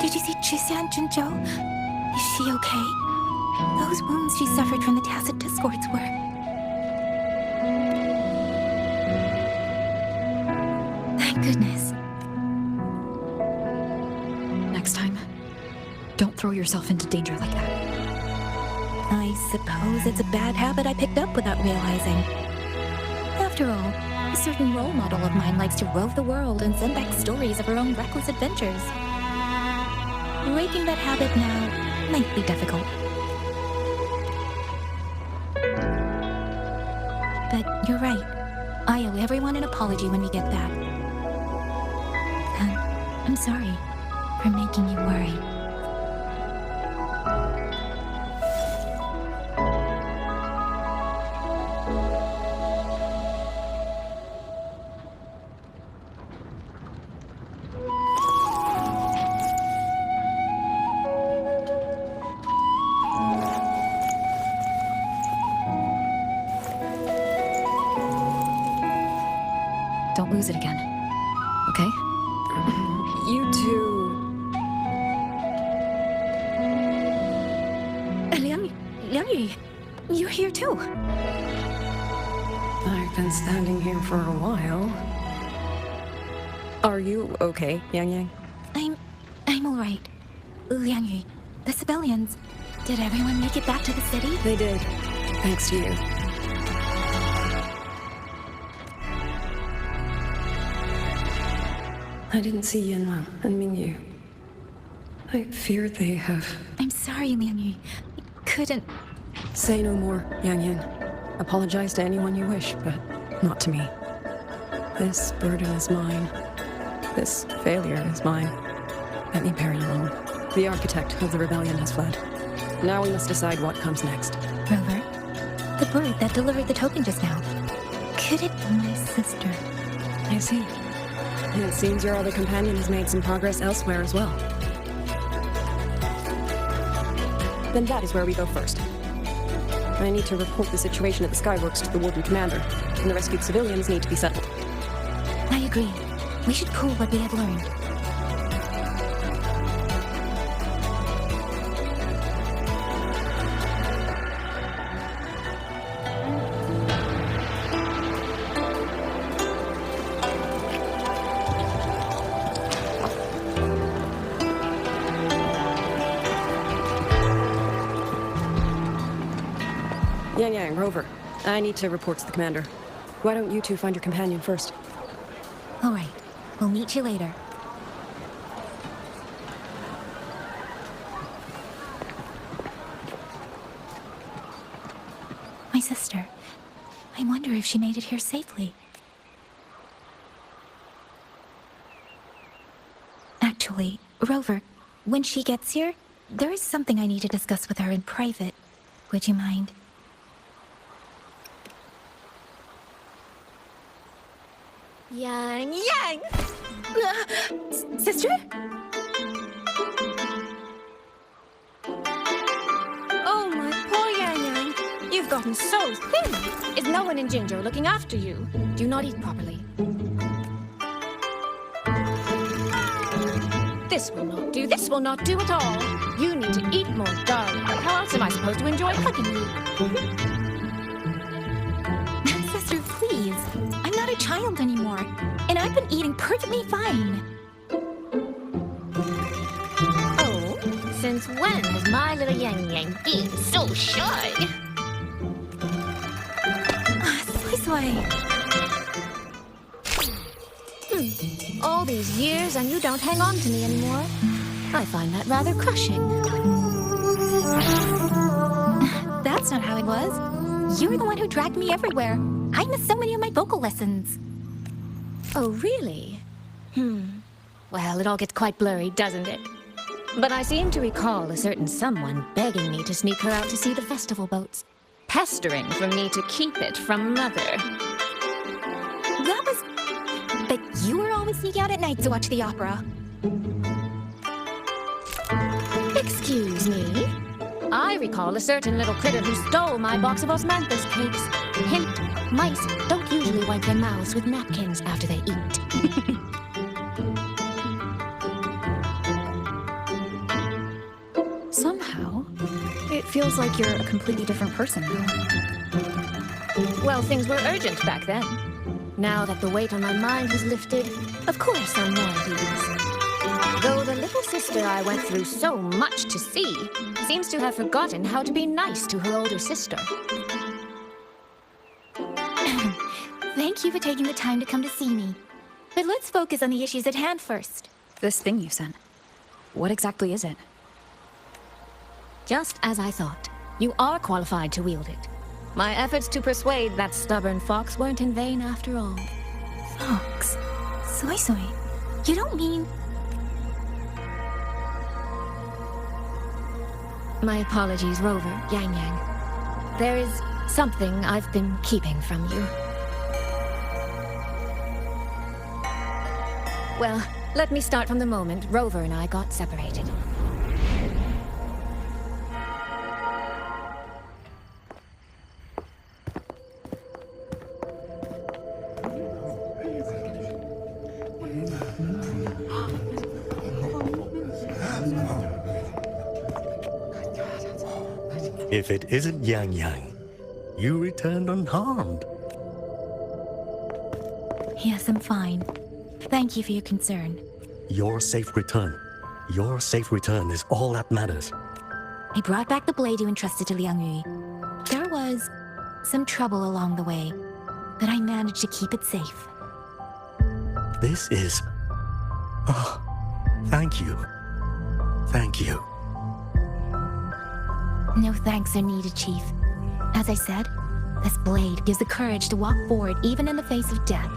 Did you see Chisan Junzhou? Is she okay? Those wounds she suffered from the tacit discords were... Thank goodness. Next time, don't throw yourself into danger like that. I suppose it's a bad habit I picked up without realizing. After all, a certain role model of mine likes to rove the world and send back stories of her own reckless adventures. Breaking that habit now might be difficult. But you're right. I owe everyone an apology when we get back. And I'm sorry for making you worry. Don't lose it again. Okay? You two... Liang Yu, you're here too. I've been standing here for a while. Are you okay, Yang Yang? I'm all right. Liang Yu, the civilians, did everyone make it back to the city? They did, thanks to you. I didn't see Yanma and Mingyu. I fear they have... I'm sorry, Liang Yu. I couldn't... Say no more, Yang Yang. Apologize to anyone you wish, but not to me. This burden is mine. This failure is mine. Let me bear it alone. The architect of the rebellion has fled. Now we must decide what comes next. Rover, the bird that delivered the token just now. Could it be my sister? I see. It seems your other companion has made some progress elsewhere as well. Then that is where we go first. I need to report the situation at the Skyworks to the Warden Commander, and the rescued civilians need to be settled. I agree. We should pool what we have learned. Yang, Rover. I need to report to the commander. Why don't you two find your companion first? All right. We'll meet you later. My sister. I wonder if she made it here safely. Actually, Rover, when she gets here, there is something I need to discuss with her in private. Would you mind? Yang! Sister? Oh, my poor Yang. You've gotten so thin. Is no one in Jinzhou looking after you? Do you not eat properly? This will not do. This will not do at all. You need to eat more, darling. How else am I supposed to enjoy hugging you? Sister, please. I'm not a child anymore, and I've been eating perfectly fine. Oh, since when has my little Yang been so shy? Soy. All these years and you don't hang on to me anymore. I find that rather crushing. That's not how it was. You were the one who dragged me everywhere. I missed so many of my vocal lessons. Oh, really? Well, it all gets quite blurry, doesn't it? But I seem to recall a certain someone begging me to sneak her out to see the festival boats. Pestering for me to keep it from Mother. That was... But you were always sneaking out at night to watch the opera. Excuse me? I recall a certain little critter who stole my box of osmanthus cakes. Hint, mice don't usually wipe their mouths with napkins after they eat. Somehow, it feels like you're a completely different person now. Well, things were urgent back then. Now that the weight on my mind has lifted, of course I'm more at ease. Though the little sister I went through so much to see seems to have forgotten how to be nice to her older sister. Thank you for taking the time to come to see me. But let's focus on the issues at hand first. This thing you sent. What exactly is it? Just as I thought. You are qualified to wield it. My efforts to persuade that stubborn fox weren't in vain after all. Fox? Soy. You don't mean... My apologies, Rover, Yang. There is something I've been keeping from you. Well, let me start from the moment Rover and I got separated. If it isn't Yang, you returned unharmed. Yes, I'm fine. Thank you for your concern. Your safe return is all that matters. I brought back the blade you entrusted to Liang Yu. There was some trouble along the way, but I managed to keep it safe. This is... Oh, thank you. Thank you. No thanks are needed, Chief. As I said, this blade gives the courage to walk forward even in the face of death.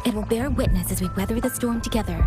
It will bear witness as we weather the storm together.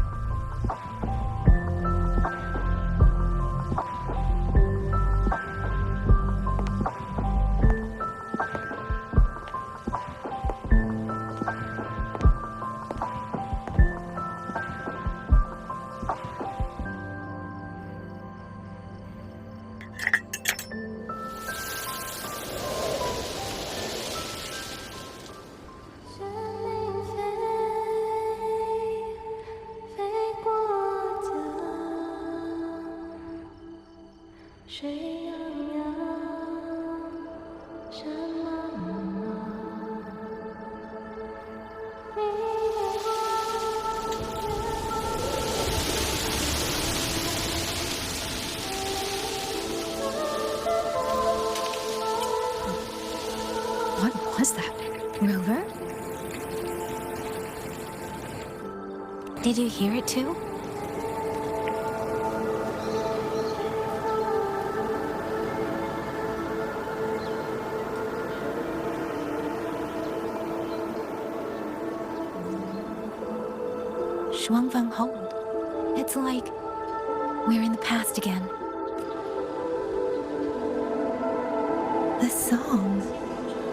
What was that? Rover? Did you hear it too? Shuangfeng hold. It's like we're in the past again. The song.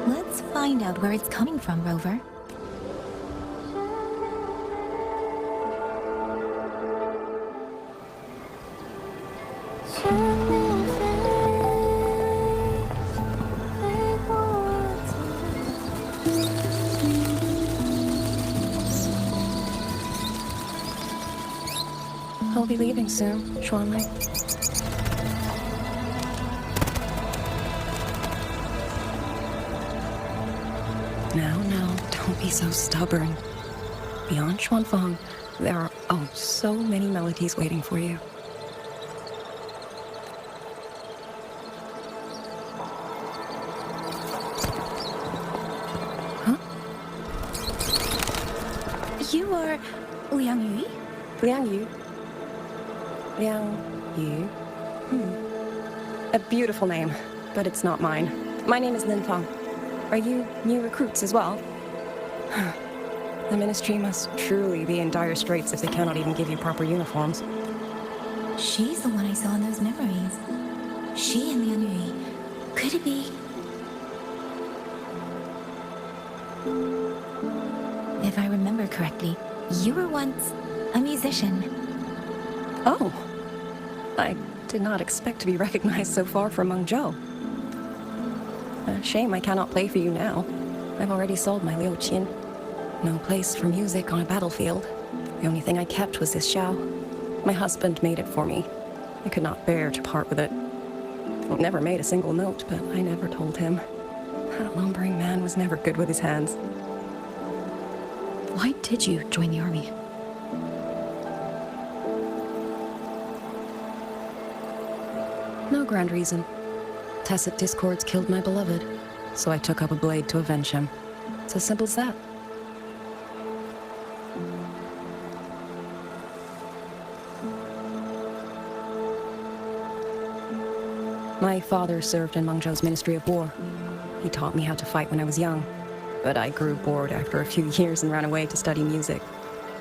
Let's find out where it's coming from, Rover. I'll be leaving soon, Xuanling. Now, don't be so stubborn. Beyond Xuanfang, there are, so many melodies waiting for you. Huh? You are Liang Yu? Liang Yu? Liang Yu? A beautiful name, but it's not mine. My name is Lin Fang. Are you new recruits as well? The Ministry must truly be in dire straits if they cannot even give you proper uniforms. She's the one I saw in those memories. She and Liang Yu. Could it be? If I remember correctly, you were once a musician. Oh. I did not expect to be recognized so far from Mengzhou. A shame I cannot play for you now. I've already sold my Liu Qin. No place for music on a battlefield. The only thing I kept was this xiao. My husband made it for me. I could not bear to part with it. It never made a single note, but I never told him. That lumbering man was never good with his hands. Why did you join the army? No grand reason. Tacit discords killed my beloved, so I took up a blade to avenge him. It's as simple as that. My father served in Mengzhou's Ministry of War. He taught me how to fight when I was young, but I grew bored after a few years and ran away to study music.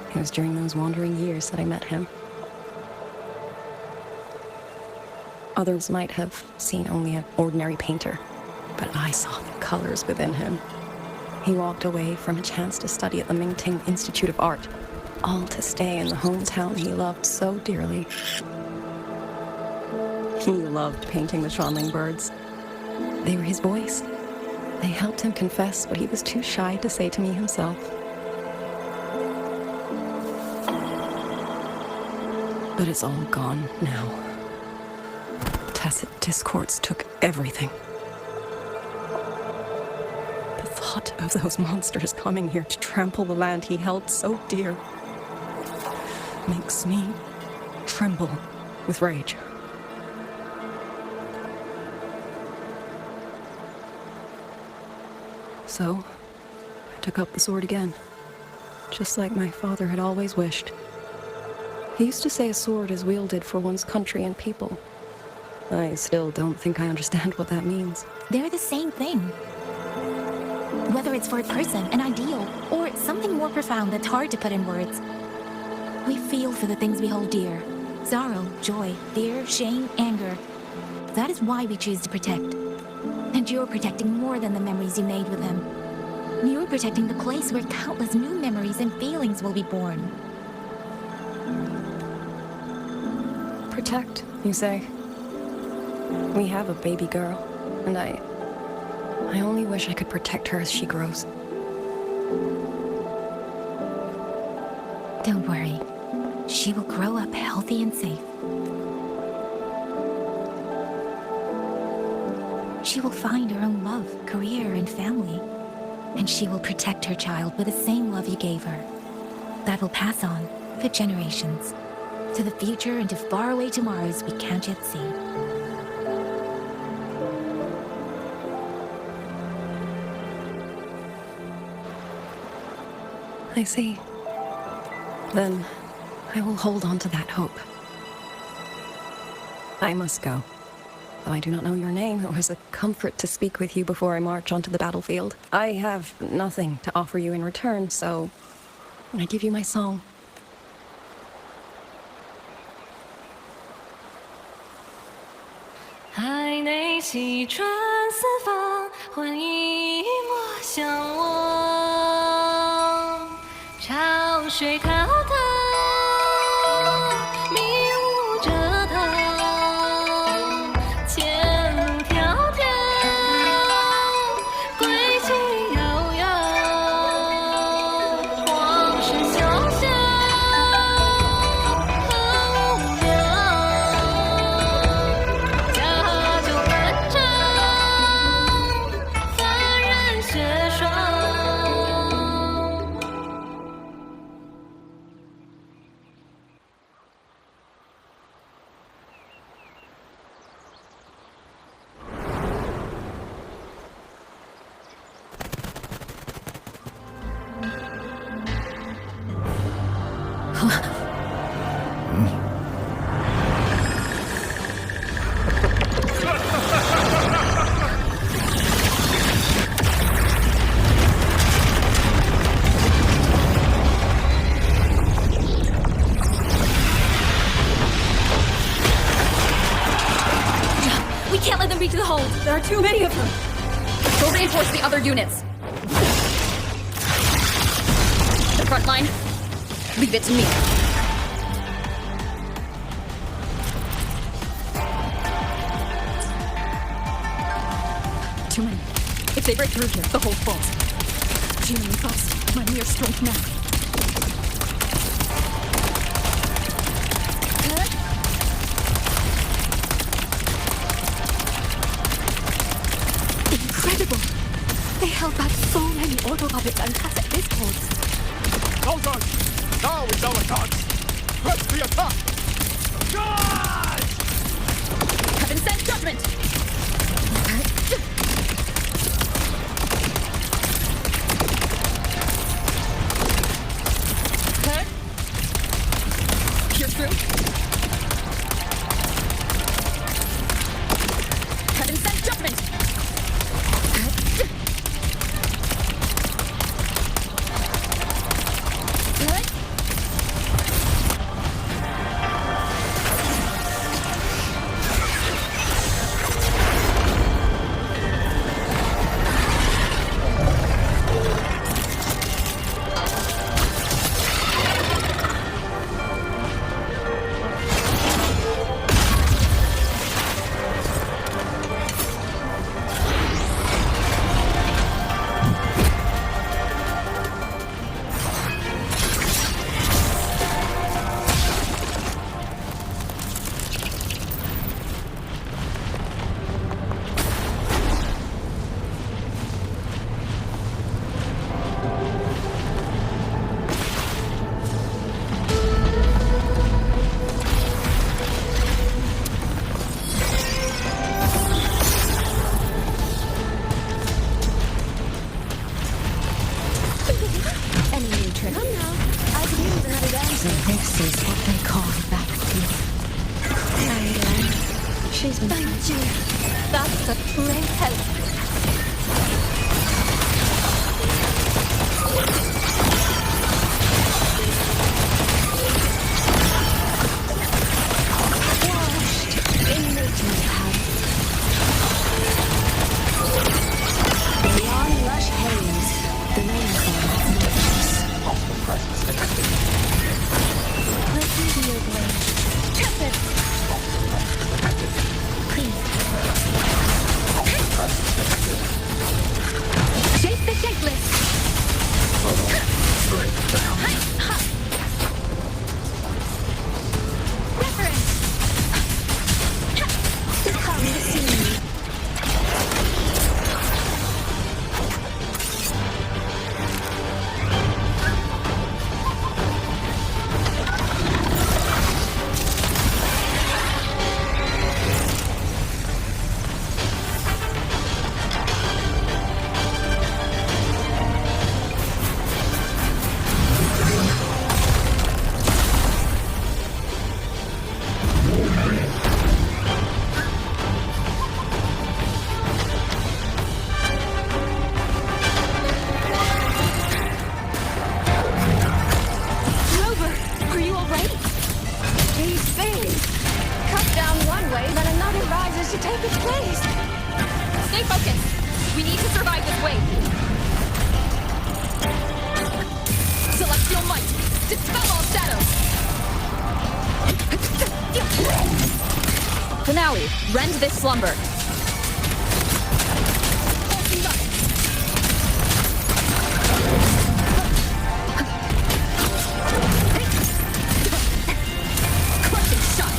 It was during those wandering years that I met him. Others might have seen only an ordinary painter, but I saw the colors within him. He walked away from a chance to study at the Mingting Institute of Art, all to stay in the hometown he loved so dearly. He loved painting the Xuanling birds. They were his voice. They helped him confess what he was too shy to say to me himself. But it's all gone now. Tacit discords took everything. The thought of those monsters coming here to trample the land he held so dear makes me tremble with rage. So, I took up the sword again, just like my father had always wished. He used to say a sword is wielded for one's country and people. I still don't think I understand what that means. They're the same thing. Whether it's for a person, an ideal, or something more profound that's hard to put in words. We feel for the things we hold dear. Sorrow, joy, fear, shame, anger. That is why we choose to protect. And you're protecting more than the memories you made with him. You're protecting the place where countless new memories and feelings will be born. Protect, you say? We have a baby girl, and I only wish I could protect her as she grows. Don't worry. She will grow up healthy and safe. She will find her own love, career, and family. And she will protect her child with the same love you gave her. That will pass on for generations, to the future and to faraway tomorrows we can't yet see. I see. Then I will hold on to that hope. I must go. Though I do not know your name, it was a comfort to speak with you before I march onto the battlefield. I have nothing to offer you in return, so I give you my song.海内西传四方，欢迎我相望。潮水滔滔，迷雾遮挡，前路迢迢，归期遥遥，黄沙萧萧，很无聊。家就漫长，凡人雪霜。We can't let them reach the hold. There are too many of them. Go reinforce the other units. The front line, leave it to me. Too many. If they break through here, the hold falls. Jimmy Frost, my mere strength now. Incredible! They held back so many auto-puppets and cassette discords. Well done! Now is our chance! Press the attack! Charge! Heaven sent judgment! Pierce through. Heaven sent judgment! This is what they call backfield. She's been thank you. That's a great help. Dispel all shadows! Finale, rend this slumber. Crushing shot.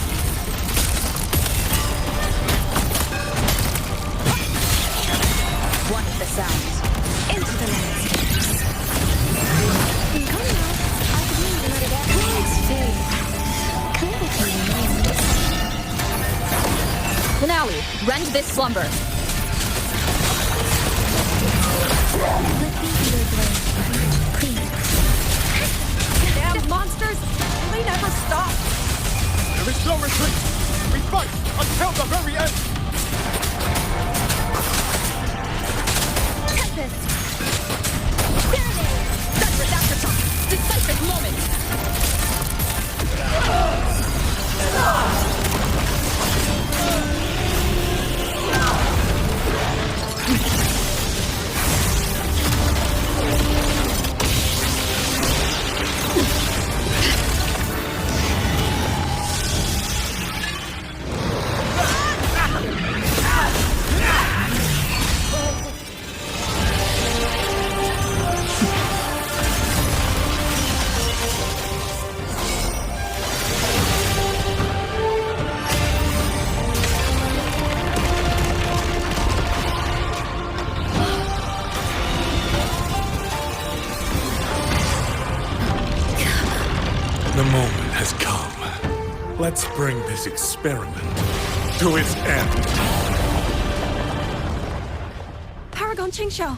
What is the sound? Into the landscapes. Come now. I could use another day. Please, fade. Complicated names. Finale, rend this slumber. Let me be your blade. Please. Damn monsters! They never stop! There is no retreat! We fight until the very end! Tempest. Separate aftershock! Decisive moment! The moment has come. Let's bring this experiment to its end. Paragon Qingxiao!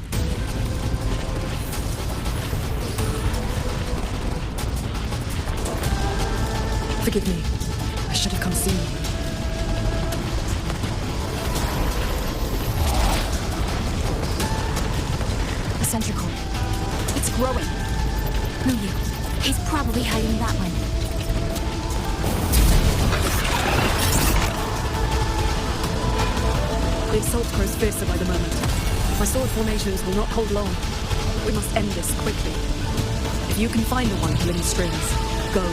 Forgive me. I should have come sooner. A sentry core. It's growing. Who you? He's probably hiding that one. The assault grows fiercer by the moment. My sword formations will not hold long. We must end this quickly. If you can find the one pulling the strings, go.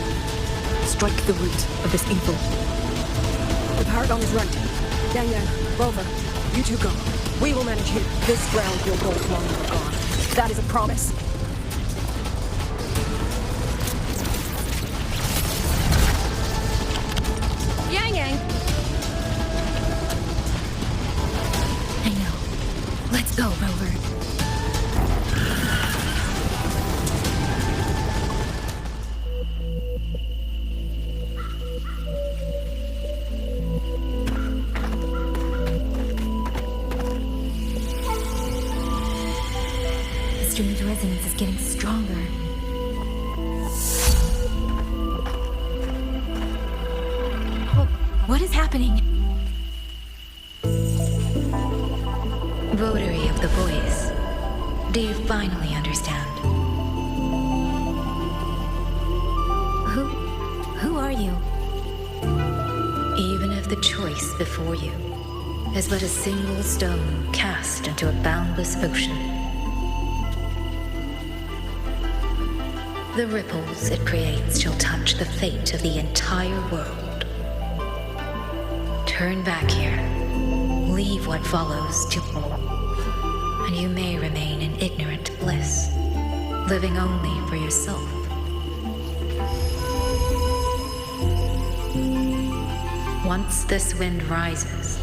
Strike the root of this evil. The Paragon is right. Yang Yang, Rover, you two go. We will manage here. This ground will hold longer gone. That is a promise. Yang Yang! I know. Let's go, Rover. The strange resonance is getting stronger. What is happening? Votary of the voice. Do you finally understand? Who are you? Even if the choice before you is but a single stone cast into a boundless ocean, the ripples it creates shall touch the fate of the entire world. Turn back here. Leave what follows to and you may remain in ignorant bliss, living only for yourself. Once this wind rises,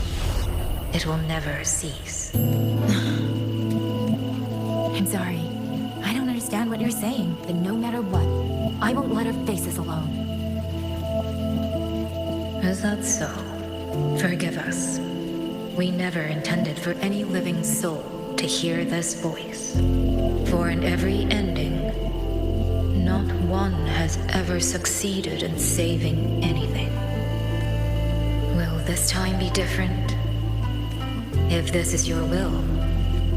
it will never cease. I'm sorry. I don't understand what you're saying, but no matter what, I won't let her face this alone. Is that so? Forgive us. We never intended for any living soul to hear this voice. For in every ending, not one has ever succeeded in saving anything. Will this time be different? If this is your will,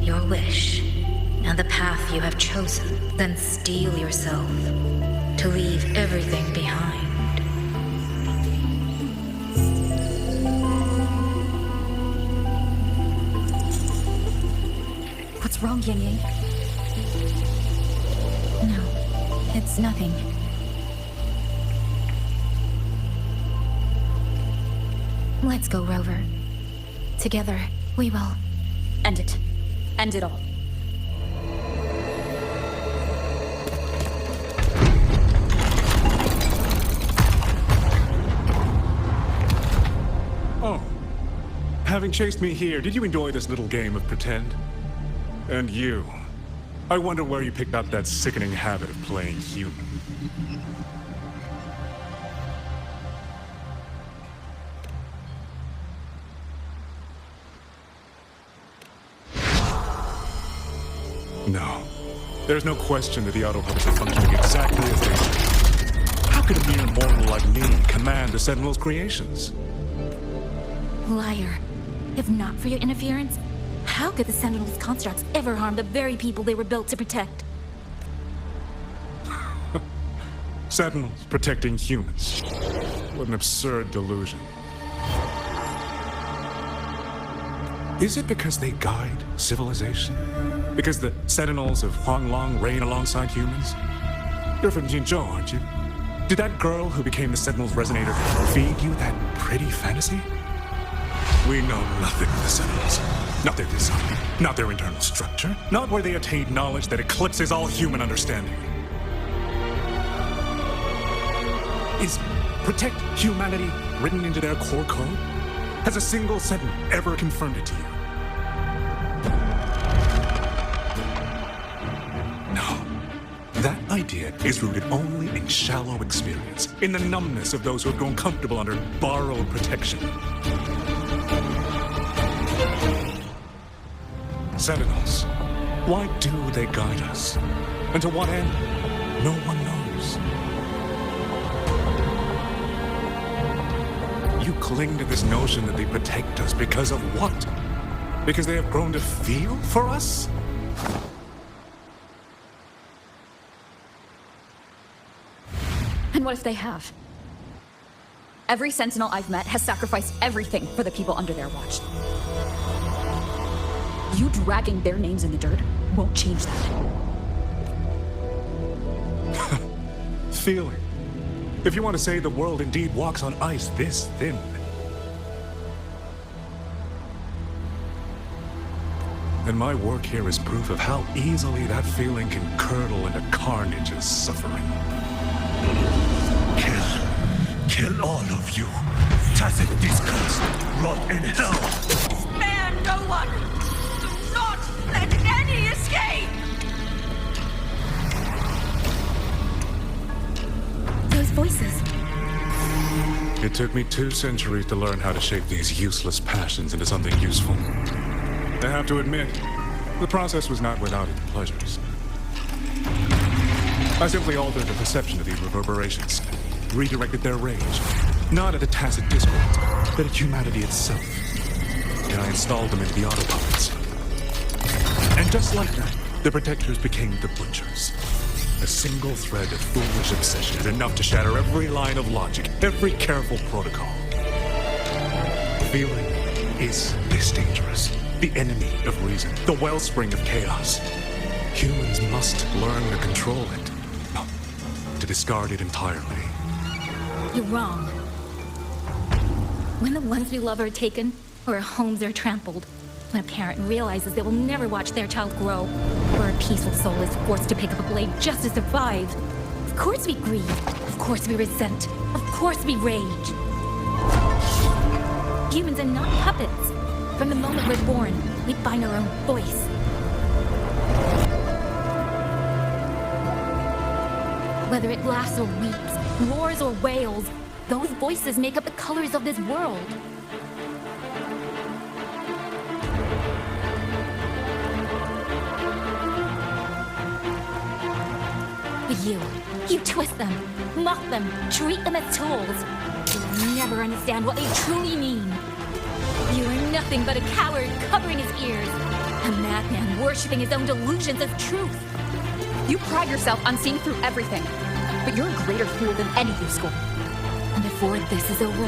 your wish, and the path you have chosen, then steel yourself to leave everything behind. What's wrong, Yang Yang? No, it's nothing. Let's go, Rover. Together, we will... End it. End it all. Oh. Having chased me here, did you enjoy this little game of pretend? And you. I wonder where you picked up that sickening habit of playing human. No. There's no question that the auto puppets are functioning exactly as they should. How could a mere mortal like me command the Sentinel's creations? Liar. If not for your interference, how could the Sentinel's constructs ever harm the very people they were built to protect? Sentinels protecting humans. What an absurd delusion. Is it because they guide civilization? Because the Sentinels of Huanglong reign alongside humans? You're from Jinzhou, aren't you? Did that girl who became the Sentinel's resonator feed you that pretty fantasy? We know nothing of the Sentinels. Not their design, not their internal structure, not where they attain knowledge that eclipses all human understanding. Is protect humanity written into their core code? Has a single Sentinel ever confirmed it to you? No. That idea is rooted only in shallow experience, in the numbness of those who have grown comfortable under borrowed protection. Sentinels, why do they guide us? And to what end? No one knows. You cling to this notion that they protect us because of what? Because they have grown to feel for us? And what if they have? Every Sentinel I've met has sacrificed everything for the people under their watch. You dragging their names in the dirt won't change that. Feeling. If you want to say the world indeed walks on ice this thin. And my work here is proof of how easily that feeling can curdle into carnage and suffering. Kill all of you. Tacit disgust. Rot in hell. Spare no one! Do not let any escape! Those voices. It took me 2 centuries to learn how to shape these useless passions into something useful. I have to admit, the process was not without its pleasures. I simply altered the perception of these reverberations, redirected their rage, not at a tacit discord, but at humanity itself. And I installed them into the auto puppets. And just like that, the protectors became the butchers. A single thread of foolish obsession is enough to shatter every line of logic, every careful protocol. Feeling is this dangerous. The enemy of reason, the wellspring of chaos. Humans must learn to control it, not to discard it entirely. You're wrong. When the ones we love are taken, or our homes are trampled, when a parent realizes they will never watch their child grow, or a peaceful soul is forced to pick up a blade just to survive, of course we grieve, of course we resent, of course we rage. Humans are not puppets. From the moment we're born, we find our own voice. Whether it laughs or weeps, roars or wails, those voices make up the colors of this world. But you twist them, mock them, treat them as tools. You'll never understand what they truly mean. You are nothing but a coward covering his ears. A madman worshipping his own delusions as truth. You pride yourself on seeing through everything, but you're a greater fool than any of your school. And before this is over,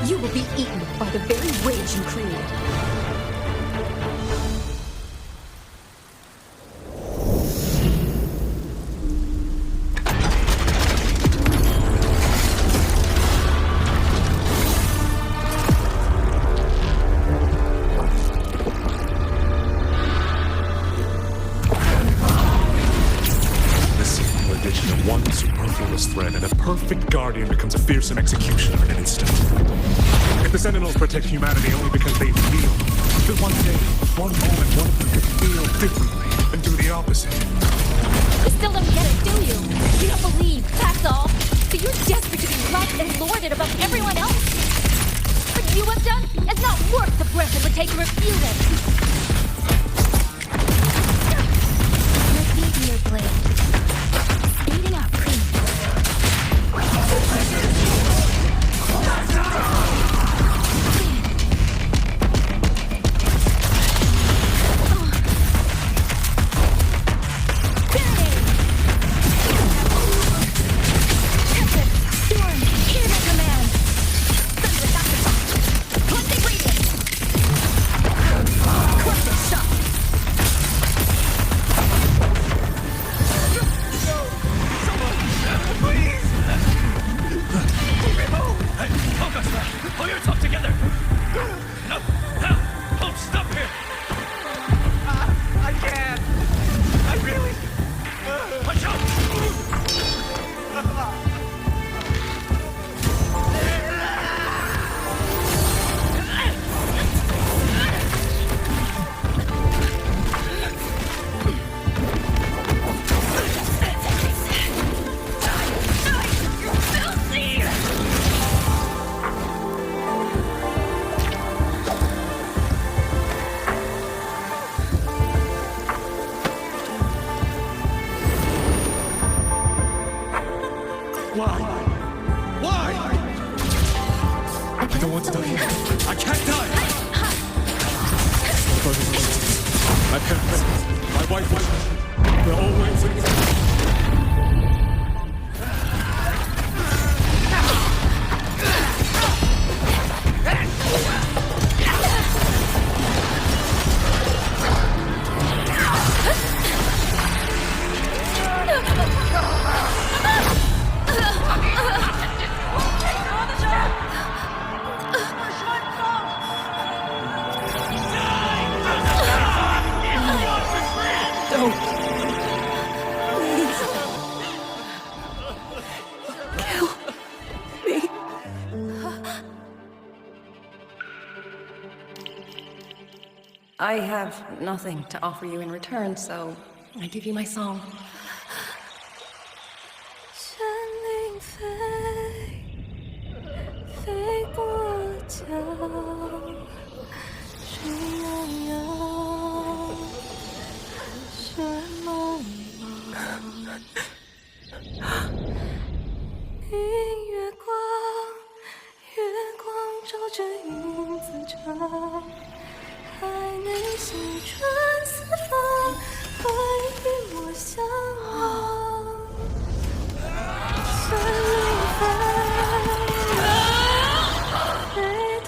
you will be eaten by the very rage you created. One superfluous thread and a perfect guardian becomes a fearsome executioner in an instant. If the Sentinels protect humanity only because they feel, then one day, one moment, one of them could feel differently and do the opposite. You still don't get it, do you? You don't believe, that's all. So you're desperate to be loved and lorded above everyone else? What you have done is not worth the breath it would take to refute it. Repeat your blade. Speeding up, please. I have nothing to offer you in return, so I give you my song. 山林飞，飞过桥，水悠悠，雪茫茫。明月光，月光照着影子长。 海内星川四方，会与我相望。山林飞，飞断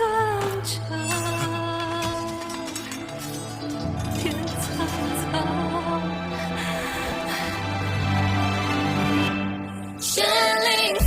肠，天苍苍。山林飞。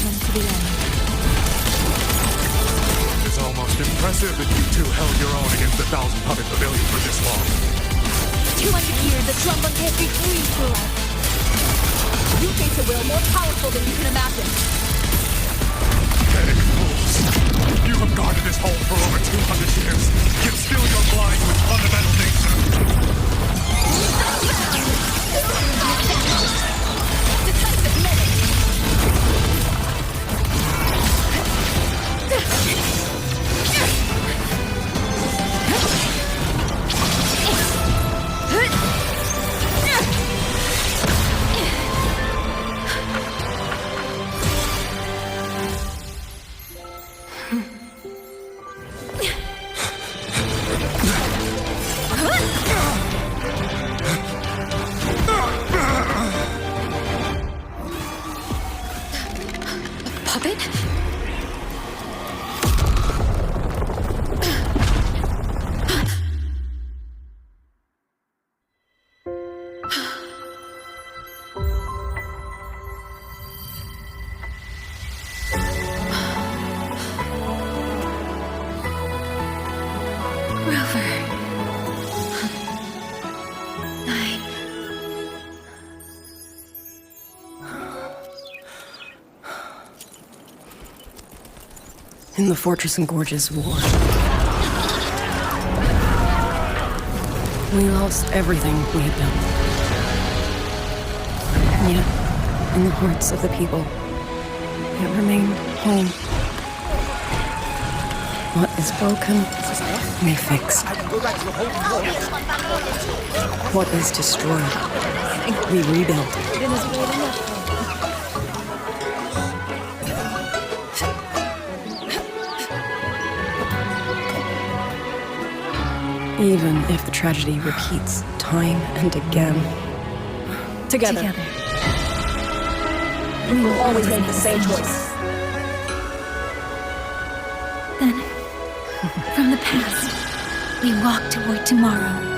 them to the end. It's almost impressive that you two held your own against the Thousand-Puppet-Pavilion for this long. 200 years of Shuanfeng history breathed through us. You face a will more powerful than you can imagine. Pathetic fools. You have guarded this home for over 200 years, yet still you're blind to its fundamental nature. Decisive menace. Puppet? In the Fortress and Gorges War, we lost everything we had built. And yet, in the hearts of the people, it remained home. What is broken, we fix. What is destroyed, we rebuild. Even if the tragedy repeats time and again. Together. We will always make the same choice. Then, from the past, we walk toward tomorrow.